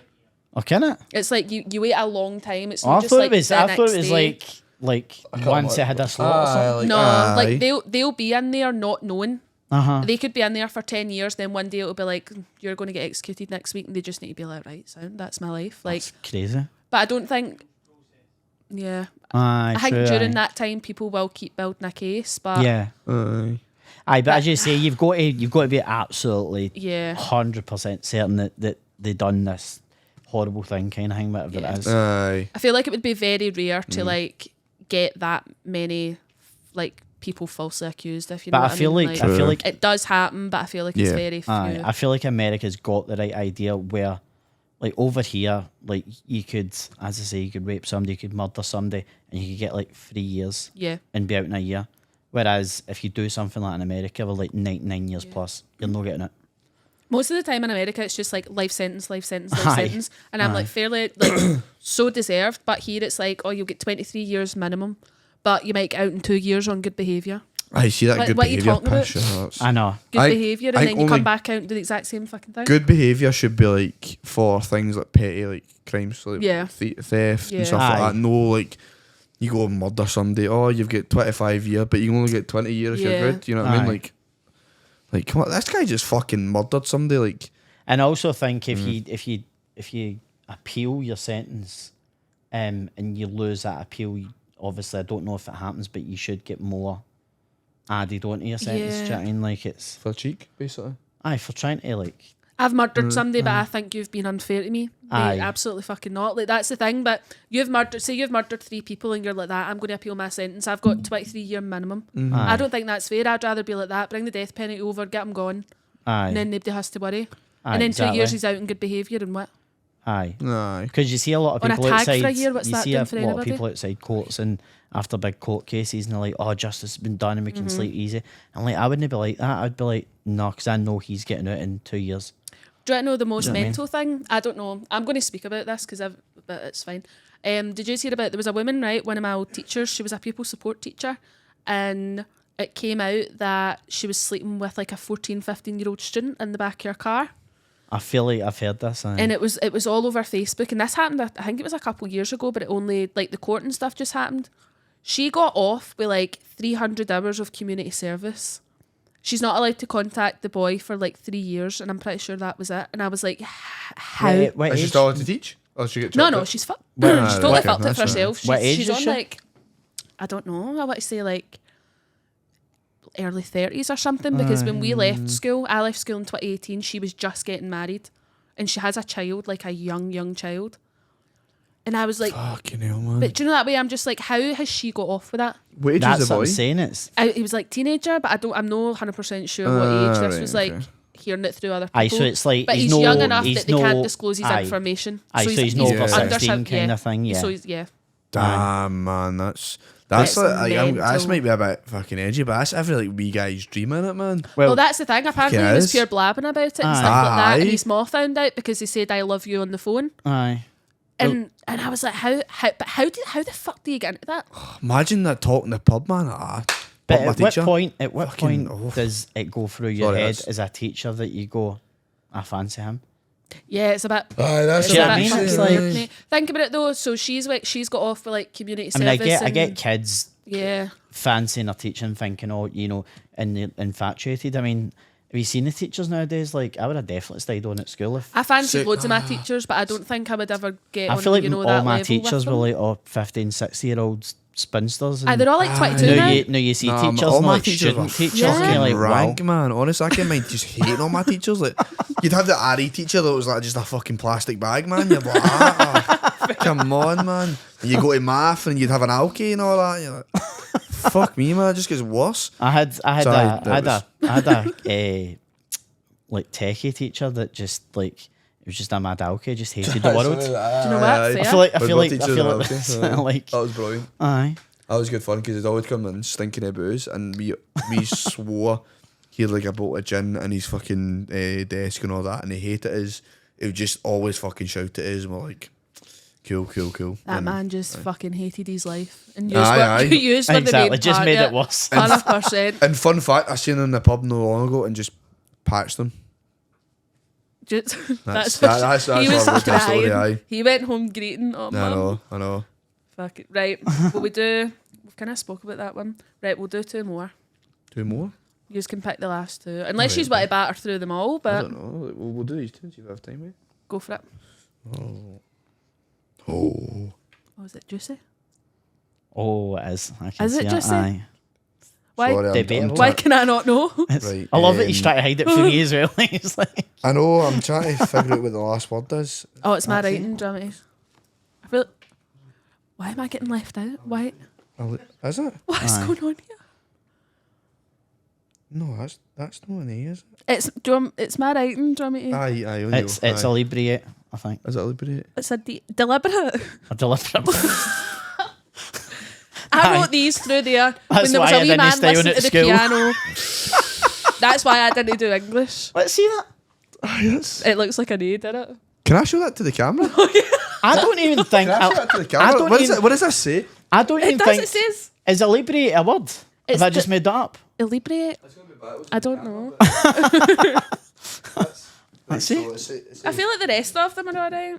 B: Oh, can it?
A: It's like you wait a long time. It's
B: Oh,
A: not
B: I
A: just
B: thought
A: like
B: it was.
A: the
B: I thought it
A: next
B: was
A: day.
B: like
C: can't
B: once it
C: remember.
B: had a slot or something.
A: No,
C: aye.
A: like they'll be in there not knowing.
B: Uh-huh.
A: They could be in there for 10 years, then one day it'll be like, you're going to get executed next week, and they just need to be like, right, sound, that's my life. Like,
B: That's crazy.
A: but I don't think, yeah.
B: Aye,
A: I think
B: true,
A: during
B: aye.
A: that time, people will keep building a case, but
B: Yeah.
C: Aye.
B: Aye, but as you say, you've got to be absolutely
A: yeah.
B: 100% certain that they done this horrible thing, kind of thing, whatever
A: Yeah.
B: it is.
C: Aye.
A: I feel like it would be very rare to like get that many like people falsely accused. If you know
B: But
A: what
B: I feel
A: mean.
B: like I feel like
A: it does happen, but I feel like it's
C: Yeah.
A: very few.
B: I feel like America's got the right idea where like over here, like you could, as I say, you could rape somebody, you could murder somebody, and you could get like 3 years
A: Yeah.
B: and be out in a year. Whereas if you do something like in America, with like 99 years plus, you're not getting it.
A: Most of the time in America, it's just like life sentence, life sentence, life
B: Aye.
A: sentence. And I'm like fairly like so deserved. But here it's like, oh, you'll get 23 years minimum, but you might get out in 2 years on good behaviour.
C: I see that
A: Like,
C: good
A: what are you
C: behaviour.
A: talking about?
C: Piss your hearts.
B: I know.
A: Good behaviour, and
C: I
A: then you
C: only-
A: come back out and do the exact same fucking thing.
C: Good behaviour should be like for things like petty like crimes, like
A: Yeah.
C: theft
A: Yeah.
C: and stuff
B: Aye.
C: like that. No, like you go and murder somebody. Oh, you've got 25 years, but you only get 20 years.
A: Yeah.
C: You're good. You know what I mean?
B: Aye.
C: Like come on, this guy just fucking murdered somebody. Like
B: And I also think if you appeal your sentence, and you lose that appeal, obviously I don't know if it happens, but you should get more added onto your sentence. Do you know what I mean? Like it's
C: for cheek, basically.
B: aye for trying to like
A: I've murdered somebody, but I think you've been unfair to me.
B: Aye.
A: Mate, absolutely fucking not. Like that's the thing. But you've murdered 3 people, and you're like that. I'm going to appeal my sentence. I've got 23-year minimum. I don't think that's fair. I'd rather be like that. Bring the death penalty over, get him gone,
B: aye
A: and then nobody has to worry.
B: aye,
A: And then
B: exactly.
A: 2 years he's out in good behaviour and what?
B: aye.
C: Aye.
B: Because you see a lot of
A: On a
B: people
A: tag for a
B: outside.
A: year, what's
B: You
A: that
B: see
A: doing
B: a
A: for
B: lot of
A: anybody?
B: people outside courts and after big court cases, and they're like, "Oh, justice has been done, and we can sleep easy." And like, I wouldn't be like that. I'd be like, "No," because I know he's getting out in 2 years.
A: Do you know the most
B: Do you know what I mean?
A: mental thing? I don't know. I'm going to speak about this but it's fine. Did you hear about, there was a woman, right? One of my old teachers, she was a pupil support teacher, and it came out that she was sleeping with like a 14, 15-year-old student in the back of her car.
B: I feel like I've heard this. Aye.
A: And it was all over Facebook, and this happened, I think it was a couple of years ago, but it only, like the court and stuff just happened. She got off with like 300 hours of community service. She's not allowed to contact the boy for like 3 years, and I'm pretty sure that was it. And I was like, how?
B: What
C: Is she
B: age?
C: still allowed to teach? Or she get
A: No,
C: chucked
A: no,
C: out?
A: she's fucked.
C: Well,
A: She's totally
C: okay,
A: fucked it
C: that's
A: for
C: right.
A: herself.
B: What age
A: She's
B: is
A: on
B: she?
A: like, I don't know, I want to say like early 30s or something, because when we left school, I left school in 2018, she was just getting married, and she has a child, like a young child. And I was like,
C: Fucking hell, man.
A: but do you know that way? I'm just like, how has she got off with that?
C: What age
B: That's
C: is the
B: what
C: boy?
B: I'm saying. It's
A: He was like teenager, but I'm not 100% sure what age. This
C: right,
A: was like
C: okay.
A: hearing it through other people.
B: aye. So it's like
A: but
B: he's
A: he's
B: no,
A: young enough
B: he's
A: that they
B: no,
A: can't disclose his
B: aye.
A: information.
B: Aye, so he's no
C: over
A: under
B: 16 kind of thing. Yeah.
A: So he's, yeah.
C: Damn, man, that's
A: That's
C: like, this
A: mental.
C: might be a bit fucking edgy, but that's every like wee guy's dream, innit, man.
A: Well, that's the thing. Apparently, he was
C: is.
A: pure blabbing about it and
B: Aye.
A: stuff like that. And
C: Aye.
A: his mom found out because he said, "I love you" on the phone.
B: Aye.
A: And I was like, how the fuck do you get into that?
C: Imagine that talking the pub, man.
B: But
C: my
B: at what
C: teacher.
B: point? At what
C: Fucking
B: point
C: oath.
B: does it go through your
C: Sorry,
B: head
C: that's-
B: as a teacher that you go, "I fancy him"?
A: Yeah, it's a bit.
C: Aye, that's
A: It's
B: what
A: a
B: I
A: bit
B: mean,
A: fucking
B: it's like-
A: weird, mate. Think about it though. So she's got off with like community
B: I mean, I
A: service.
B: get
A: and-
B: kids
A: Yeah.
B: fancying their teaching, thinking, "Oh, you know," and they're infatuated. I mean, have you seen the teachers nowadays? Like, I would have definitely stayed on at school if.
A: I fancied
C: So-
A: loads of my teachers, but I don't think I would ever get
B: I
A: on,
B: feel like
A: you know,
B: all
A: that
B: my
A: level
B: teachers
A: with
B: were
A: them.
B: like 15, 16-year-old spinsters.
A: Aye,
B: And
A: they're all like 22 now.
B: you see
C: Nah,
B: teachers
C: all
B: and
C: my
B: like
C: teachers were
B: student teachers,
A: Yeah.
B: and you're
C: fucking
B: like, wow.
C: rank, man. Honestly, I can mind just hating on my teachers. Like, you'd have the RE teacher that was like just a fucking plastic bag, man. You're like, come on, man. And you go to math and you'd have an alky and all that. You're like, fuck me, man. It just gets worse.
B: I had
C: Sorry,
B: a like techie teacher that just like it was just a mad alky, just hated the world.
A: Do you know what?
C: Aye,
A: Fair.
B: I feel like
C: That
B: like
C: was brilliant.
B: aye.
C: That was good fun because he'd always come in stinking of booze, and we swore he had like a bottle of gin in his fucking desk and all that, and he hated us. He would just always fucking shout at us, and we're like, cool.
A: That
C: And
A: man just fucking hated his life and
C: Aye.
A: used were the main
B: Exactly, just
A: part
B: made
A: of
B: it worse.
A: 100%.
C: And fun fact, I seen him in the pub no long ago and just patched them.
A: Just,
C: That's
A: he
C: what
A: was
C: I wrote the story,
A: crying.
C: aye.
A: He went home greeting. Oh,
C: I
A: mum.
C: know.
A: Fuck it. Right. Will we do? We've kind of spoke about that one. Right. We'll do 2 more.
C: 2 more?
A: You can pick the last 2, unless
C: Right,
A: you want to batter through them all.
C: I
A: But
C: don't know. We'll do these 2 if you have time, mate.
A: go for it.
C: Oh.
A: Oh, is it juicy?
B: Oh, it is. I can
A: Is
B: see
A: it juicy?
B: Aye.
A: Why?
C: Sorry, I'm
B: Debatable.
A: Why can I not know?
B: It's-
C: Right,
B: I love that he's
C: um,
B: trying to hide it from me as well. He's like,
C: I know, I'm trying to figure out what the last word is.
A: Oh, it's my
C: Actually.
A: writing, dramas. I feel. Why am I getting left out? Why?
C: Is it?
A: What's
B: Aye.
A: going on here?
C: No, that's not an A, is it?
A: It's my writing, drama.
C: Aye,
B: it's a libriate. I think.
C: Is it deliberate?
A: It's a deliberate.
B: A deliberate.
A: I wrote these through there
B: That's
A: when there was
B: why
A: a
B: I
A: wee
B: didn't
A: man
B: stay on
A: listening
B: at
A: to the
B: school.
A: piano. That's why I didn't do English.
B: Let's see that.
C: Yes.
A: It looks like an A, did it?
C: Can I show that to the camera?
B: I don't even think.
C: Can I show that to the camera?
B: I don't even,
C: What does that say?
B: I don't even
A: It does,
B: think.
A: it says.
B: Is a libre a word?
A: It's
B: Have I just made that up?
A: Libre. I don't know.
B: Let's see.
A: I feel like the rest of them are alright.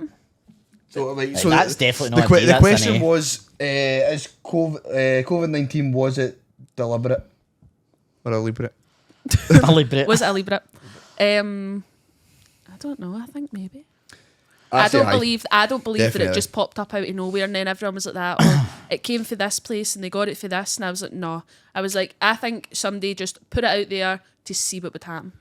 C: So
B: That's definitely not a D,
C: the
B: that's
C: question
B: an A.
C: was: is COVID-19 was it deliberate or deliberate?
B: A libre.
A: Was it a Libre? I don't know. I think maybe.
C: I
A: I
C: say
A: don't
C: aye.
A: believe that
C: Definitely.
A: it just popped up out of nowhere and then everyone was like that. Or it came for this place and they got it for this, and I was like, no. I was like, I think somebody just put it out there to see what would happen.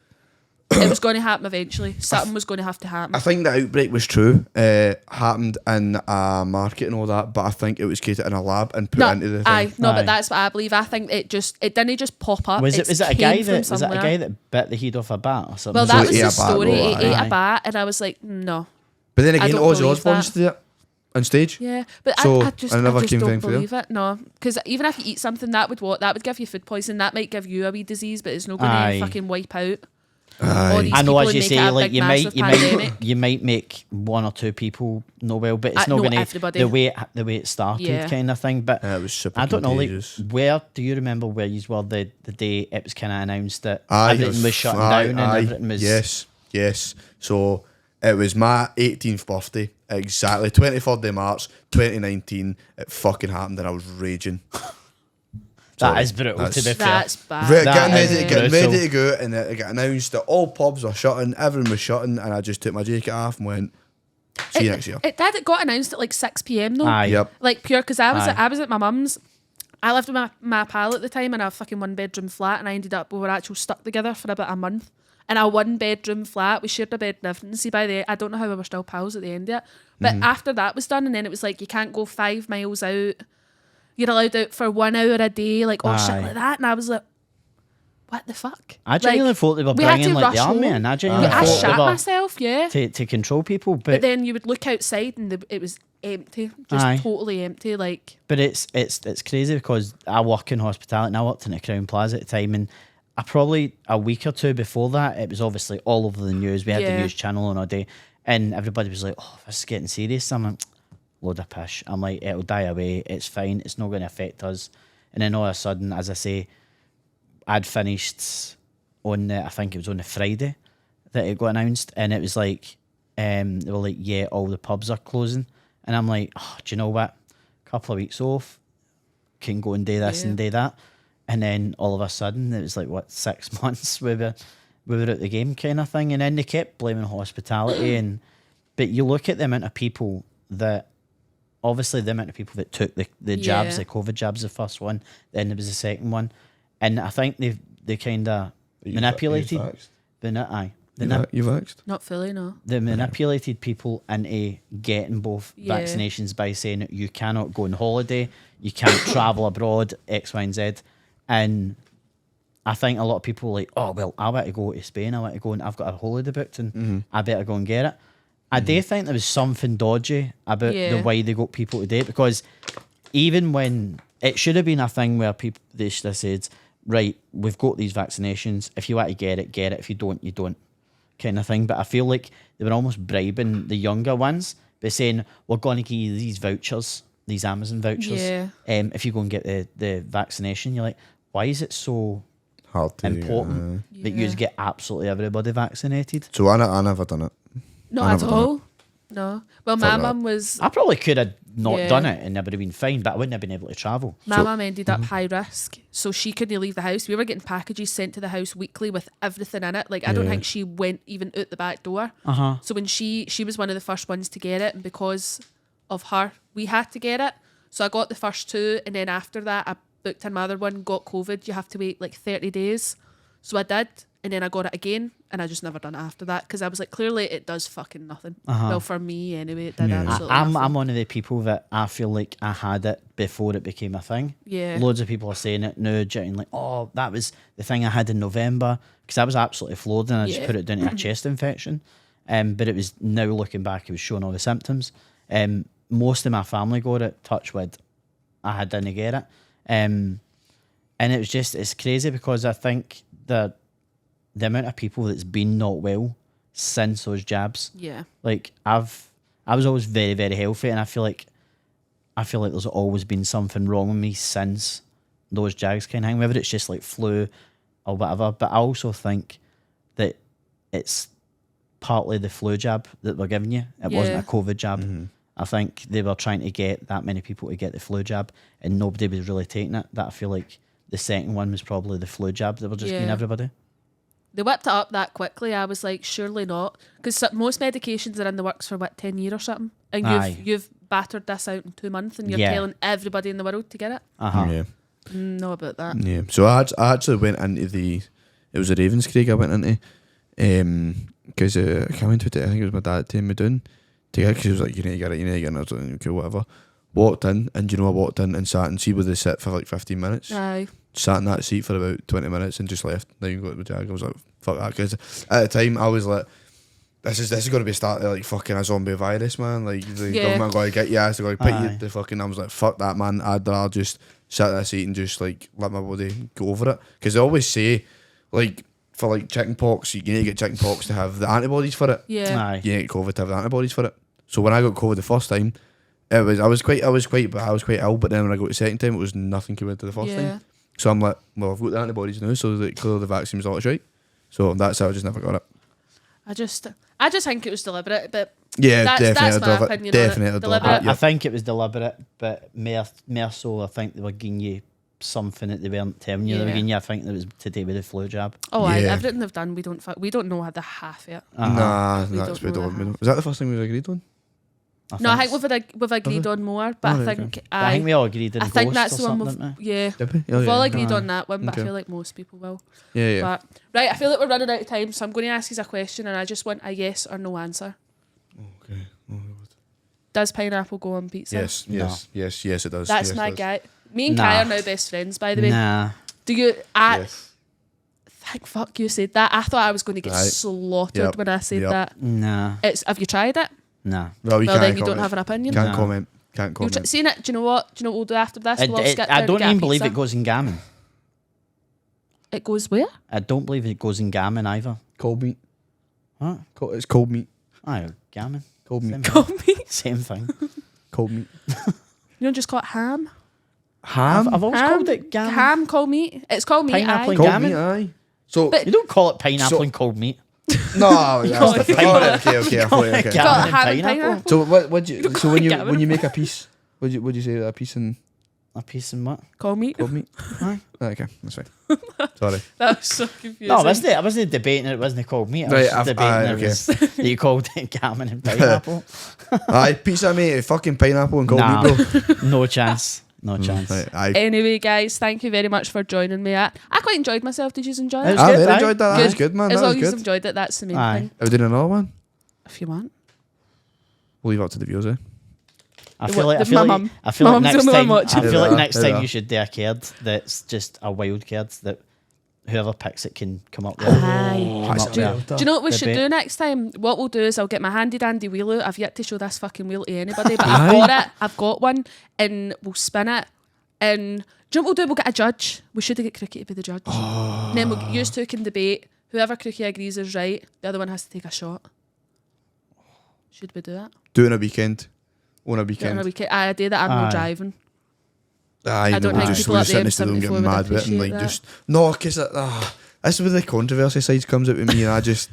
A: It was going to happen eventually. Something was going to have to happen.
C: I think the outbreak was true. Happened in a market and all that, but I think it was created in a lab and put into the thing.
A: Aye, no,
B: Aye.
A: but that's what I believe. I think it didn't just pop up.
B: Was it a
A: came
B: guy
A: from
B: that was it a
A: somewhere.
B: guy that bit the head off a bat or something?
A: Well,
C: So
A: that
C: he
A: was
C: ate
A: the
C: a bat,
A: story.
C: though,
A: He ate
B: aye.
A: a bat, and I was like, no.
C: But then
A: I
C: again,
A: don't
C: Ozzy
A: believe
C: Osbourne's
A: that.
C: did it on stage.
A: Yeah, but
C: So,
A: I just
C: another keen
A: don't
C: thing for you.
A: believe it. No, because even if you eat something, that would give you food poisoning. That might give you a wee disease, but it's not going
B: Aye.
A: to fucking wipe out.
C: Aye.
A: All these
B: I know,
A: people
B: as
A: and
B: you
A: make
B: say,
A: it a
B: like
A: big,
B: you
A: massive
B: might,
A: pandemic.
B: you might make one or two people know well, but it's not
A: No,
B: going to
A: everybody.
B: the way it started,
A: Yeah.
B: kind of thing. But
C: Yeah, it was super
B: I don't know, like,
C: contagious.
B: where do you remember where you were the day it was kind of announced that
C: Aye,
B: everything was shutting
C: aye,
B: down
C: aye.
B: and everything was
C: Yes. So it was my 18th birthday, exactly 23rd of March 2019. It fucking happened, and I was raging.
B: that
C: Sorry,
B: is brutal. To be
C: that's-
B: fair,
A: That's bad.
B: That
C: Getting
B: is
C: ready
B: brutal.
C: to go, and it got announced that all pubs are shutting, everyone was shutting, and I just took my jacket off and went, see you next year.
A: It got announced at like 6 p.m. though.
B: Aye.
C: Yep.
A: Like pure because I
B: Aye.
A: was at my mum's. I lived with my pal at the time in a fucking 1-bedroom flat, and I ended up we were actually stuck together for about a month in a 1-bedroom flat. We shared a bed and everything. See, by the I don't know how we were still pals at the end of it, but after that was done, and then it was like you can't go 5 miles out. You're allowed out for 1 hour a day, like shit
B: Aye.
A: like that, and I was like, what the fuck?
B: I genuinely
A: Like,
B: thought they were
A: we had
B: bringing
A: to
B: like the
A: rush
B: army,
A: home.
B: and I genuinely
A: I
B: thought
A: shat
B: they were
A: myself, yeah.
B: to control people,
A: But then you would look outside and it was empty, just
B: Aye.
A: totally empty. Like,
B: But it's crazy because I work in hospitality and I worked in a Crown Plaza at the time, and I probably a week or two before that it was obviously all over the news. We had the
A: Yeah.
B: news channel on all day, and everybody was like, "Oh, this is getting serious." I'm like, "Load of pish." I'm like, "It'll die away. It's fine. It's not going to affect us." And then all of a sudden, as I say, I'd finished on I think it was on the Friday that it got announced, and it was like they were like, "Yeah, all the pubs are closing," and I'm like, "Oh, do you know what? Couple of weeks off, can go and do this
A: Yeah.
B: and do that," and then all of a sudden it was like 6 months we were at the game kind of thing, and then they kept blaming hospitality, but you look at the amount of people that. Obviously, the amount of people that took the jabs,
A: Yeah.
B: the COVID jabs, the first one, then there was the second one, and I think they kind of manipulated.
C: You vaxxed?
A: not fully, no.
B: They manipulated people into getting both
A: Yeah.
B: vaccinations by saying that you cannot go on holiday, you can't travel abroad, X, Y, and Z, and I think a lot of people are like, oh well, I want to go to Spain, I want to go, and I've got a holiday booked, and I better go and get it. I do think there was something dodgy about
A: Yeah.
B: the way they got people to do it, because even when it should have been a thing where people they should have said, right, we've got these vaccinations. If you want to get it, get it. If you don't, you don't, kind of thing. But I feel like they were almost bribing the younger ones by saying, we're going to give you these vouchers, these Amazon vouchers.
A: Yeah.
B: If you go and get the vaccination, you're like, why is it so
C: Hard to
B: important that you
A: Yeah.
B: get absolutely everybody vaccinated?
C: So I never done it.
A: Not
C: I
A: at
C: never done
A: all. No. Well, my
C: Fuck that.
A: mum was.
B: I probably could have not
A: Yeah.
B: done it and it would have been fine, but I wouldn't have been able to travel.
A: My mum ended up high risk, so she couldn't leave the house. We were getting packages sent to the house weekly with everything in it. Like, I don't
C: Yeah.
A: think she went even out the back door.
B: Uh-huh.
A: So when she was one of the first ones to get it, and because of her, we had to get it. So I got the first 2, and then after that, I booked another one, got COVID. You have to wait like 30 days. So I did, and then I got it again, and I just never done it after that because I was like, clearly it does fucking nothing. Well, for me anyway, it did absolutely
B: I'm
A: nothing.
B: one of the people that I feel like I had it before it became a thing.
A: Yeah.
B: Loads of people are saying it now, getting like, oh, that was the thing I had in November, because I was absolutely floored and I just
A: Yeah.
B: put it down to a chest infection. But it was, now looking back, it was showing all the symptoms. Most of my family got it, touch wood. I didn't get it. And it was just, it's crazy because I think that the amount of people that's been not well since those jabs.
A: Yeah.
B: Like I was always very, very healthy, and I feel like there's always been something wrong with me since those jags kind of thing, whether it's just like flu or whatever. But I also think that it's partly the flu jab that we're giving you. It wasn't a COVID jab.
C: Mm-hmm.
B: I think they were trying to get that many people to get the flu jab, and nobody was really taking it. That I feel like the second one was probably the flu jab that were just giving everybody.
A: They whipped it up that quickly. I was like, surely not. Because most medications are in the works for, 10 years or something? And you've battered this out in 2 months and you're telling everybody in the world to get it?
C: Yeah.
A: Know about that.
C: Yeah. So I actually went into it was a Ravenscraig I went into, because I came into it, I think it was my dad taking me down to get it, because he was like, you need to get it, and I was like, okay, whatever. Walked in, and I walked in and sat and see where they sit for like 15 minutes.
A: Aye.
C: Sat in that seat for about 20 minutes and just left. Then you got the jag. I was like, fuck that. Because at the time, I was like, this is going to be starting like fucking a zombie virus, man. Like, the government got to get your ass, they're going to put you the fucking. I was like, fuck that, man. I'd rather just sit in that seat and just like let my body go over it. Because they always say, like, for like chicken pox, you need to get chicken pox to have the antibodies for it.
A: Yeah.
C: You need COVID to have the antibodies for it. So when I got COVID the first time, I was quite ill, but then when I got the second time, it was nothing compared to the first time. So I'm like, well, I've got the antibodies now, so that clearly the vaccine was always right. So that's how I just never got it.
A: I just think it was deliberate, but
C: yeah,
A: that's my opinion.
C: Definitely
A: deliberate.
B: I think it was deliberate, but more so, I think they were giving you something that they weren't telling you. They were giving you, I think, that was to do with the flu jab.
A: Oh, everything they've done, we don't know how the half it.
C: Nah,
A: we
C: that's
A: don't.
C: Is that the first thing we agreed on?
A: I think we've agreed on more, but I think
B: we all agreed on
A: I think
B: ghosts
A: that's
B: or
A: the one
B: something,
A: we've all agreed on that one, but I feel like most people will.
C: Yeah.
A: But right, I feel like we're running out of time, so I'm going to ask you a question, and I just want a yes or no answer.
C: Okay. Oh,
A: Does pineapple go on pizza?
C: yes, it does.
A: That's
C: yes,
A: my
C: it does.
A: guy. Me and Kai are now best friends, by the way.
B: Nah.
A: Do you?
C: Yes.
A: Thank fuck you said that. I thought I was going to get slaughtered when I said that.
B: Nah.
A: Have you tried it?
B: Nah.
C: Well,
A: Then you don't have an opinion.
C: Can't comment.
A: Seen it? Do you know what? Do you know what we'll do after this?
B: I don't even believe it goes in gammon.
A: It goes where?
B: I don't believe it goes in gammon either.
C: Cold meat.
B: What?
C: It's cold meat.
B: Aye, gammon.
C: Cold meat.
A: Cold meat.
B: Same thing.
C: Cold meat.
A: You don't just call it ham?
C: Ham?
B: I've always called it gammon.
A: Ham, cold meat. It's called meat.
B: Pineapple and
C: Cold
B: gammon.
C: meat, aye. So
A: But-
B: You don't call it pineapple and cold meat.
C: no, that's the okay.
A: Call it
B: Gammon and
A: ham and
B: pineapple.
A: pineapple.
C: So what do you
A: don't
C: so
A: call
C: when
A: it
C: you
A: gammon.
C: when you make a piece, what do you say, a piece in
B: A piece of what?
A: Cold meat.
C: cold meat?
B: Aye.
C: Okay, that's fine. Sorry.
A: That was so confusing.
B: No, I wasn't debating it wasn't called meat. I was
C: Right,
B: debating
C: okay.
B: that you called it gammon and pineapple.
C: Aye, pizza mate, fucking pineapple and cold
B: Nah.
C: meat, bro.
B: No chance. No chance.
C: Right, aye.
A: Anyway, guys, thank you very much for joining me. I quite enjoyed myself. Did you enjoy
B: It
A: it?
B: was
C: I
B: good,
C: really
B: aye.
C: enjoyed that. That was good, man.
A: As
C: That was
A: long as you
C: good.
A: enjoyed it, that's the main
B: Aye.
A: thing.
C: Are we doing another one?
A: If you want.
C: We'll leave it up to the viewers, eh?
B: I feel like
A: My
B: next
A: mum's
B: time
A: the only one watching.
B: I feel like
C: Yeah,
B: next
C: yeah.
B: time you should do a card that's just a wild card that whoever picks it can come up with.
A: Aye.
B: Come up
A: Do you
B: with.
A: know what we should
B: Debate.
A: do next time? What we'll do is I'll get my handy dandy wheel out. I've yet to show this fucking wheel to anybody, but I've got it. I've got one, and we'll spin it. And do you know what we'll do? We'll get a judge. We should get Crookie to be the judge. And then we'll use two can debate. Whoever Crookie agrees is right, the other one has to take a shot. Should we do that?
C: Do it on a weekend. On a
A: Do it on
C: weekend.
A: a weekend. I do that. I'm
B: Aye.
A: not driving.
C: I
A: don't
C: know,
A: think
C: just
A: people
C: we're
A: at the
C: sitting still and
A: M74
C: get
A: would
C: mad with it and
A: appreciate
C: like
A: that.
C: just no, because that's where the controversy side comes out with me, and I just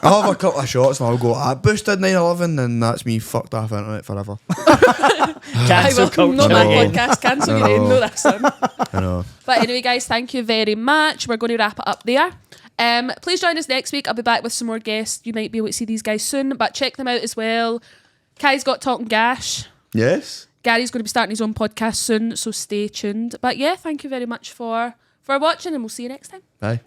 C: I'll have a couple of shots and I'll go, I boosted 9/11, and that's me fucked off internet forever.
B: Cancel
A: I will
B: culture
A: not my
B: again.
A: podcast. Cancel your
C: I
A: name.
C: know.
A: No, that's one.
C: I know.
A: But anyway, guys, thank you very much. We're going to wrap it up there. Please join us next week. I'll be back with some more guests. You might be able to see these guys soon, but check them out as well. Kai's got Talking Gash.
C: Yes.
A: Gary's going to be starting his own podcast soon, so stay tuned. But yeah, thank you very much for watching, and we'll see you next time.
C: Bye.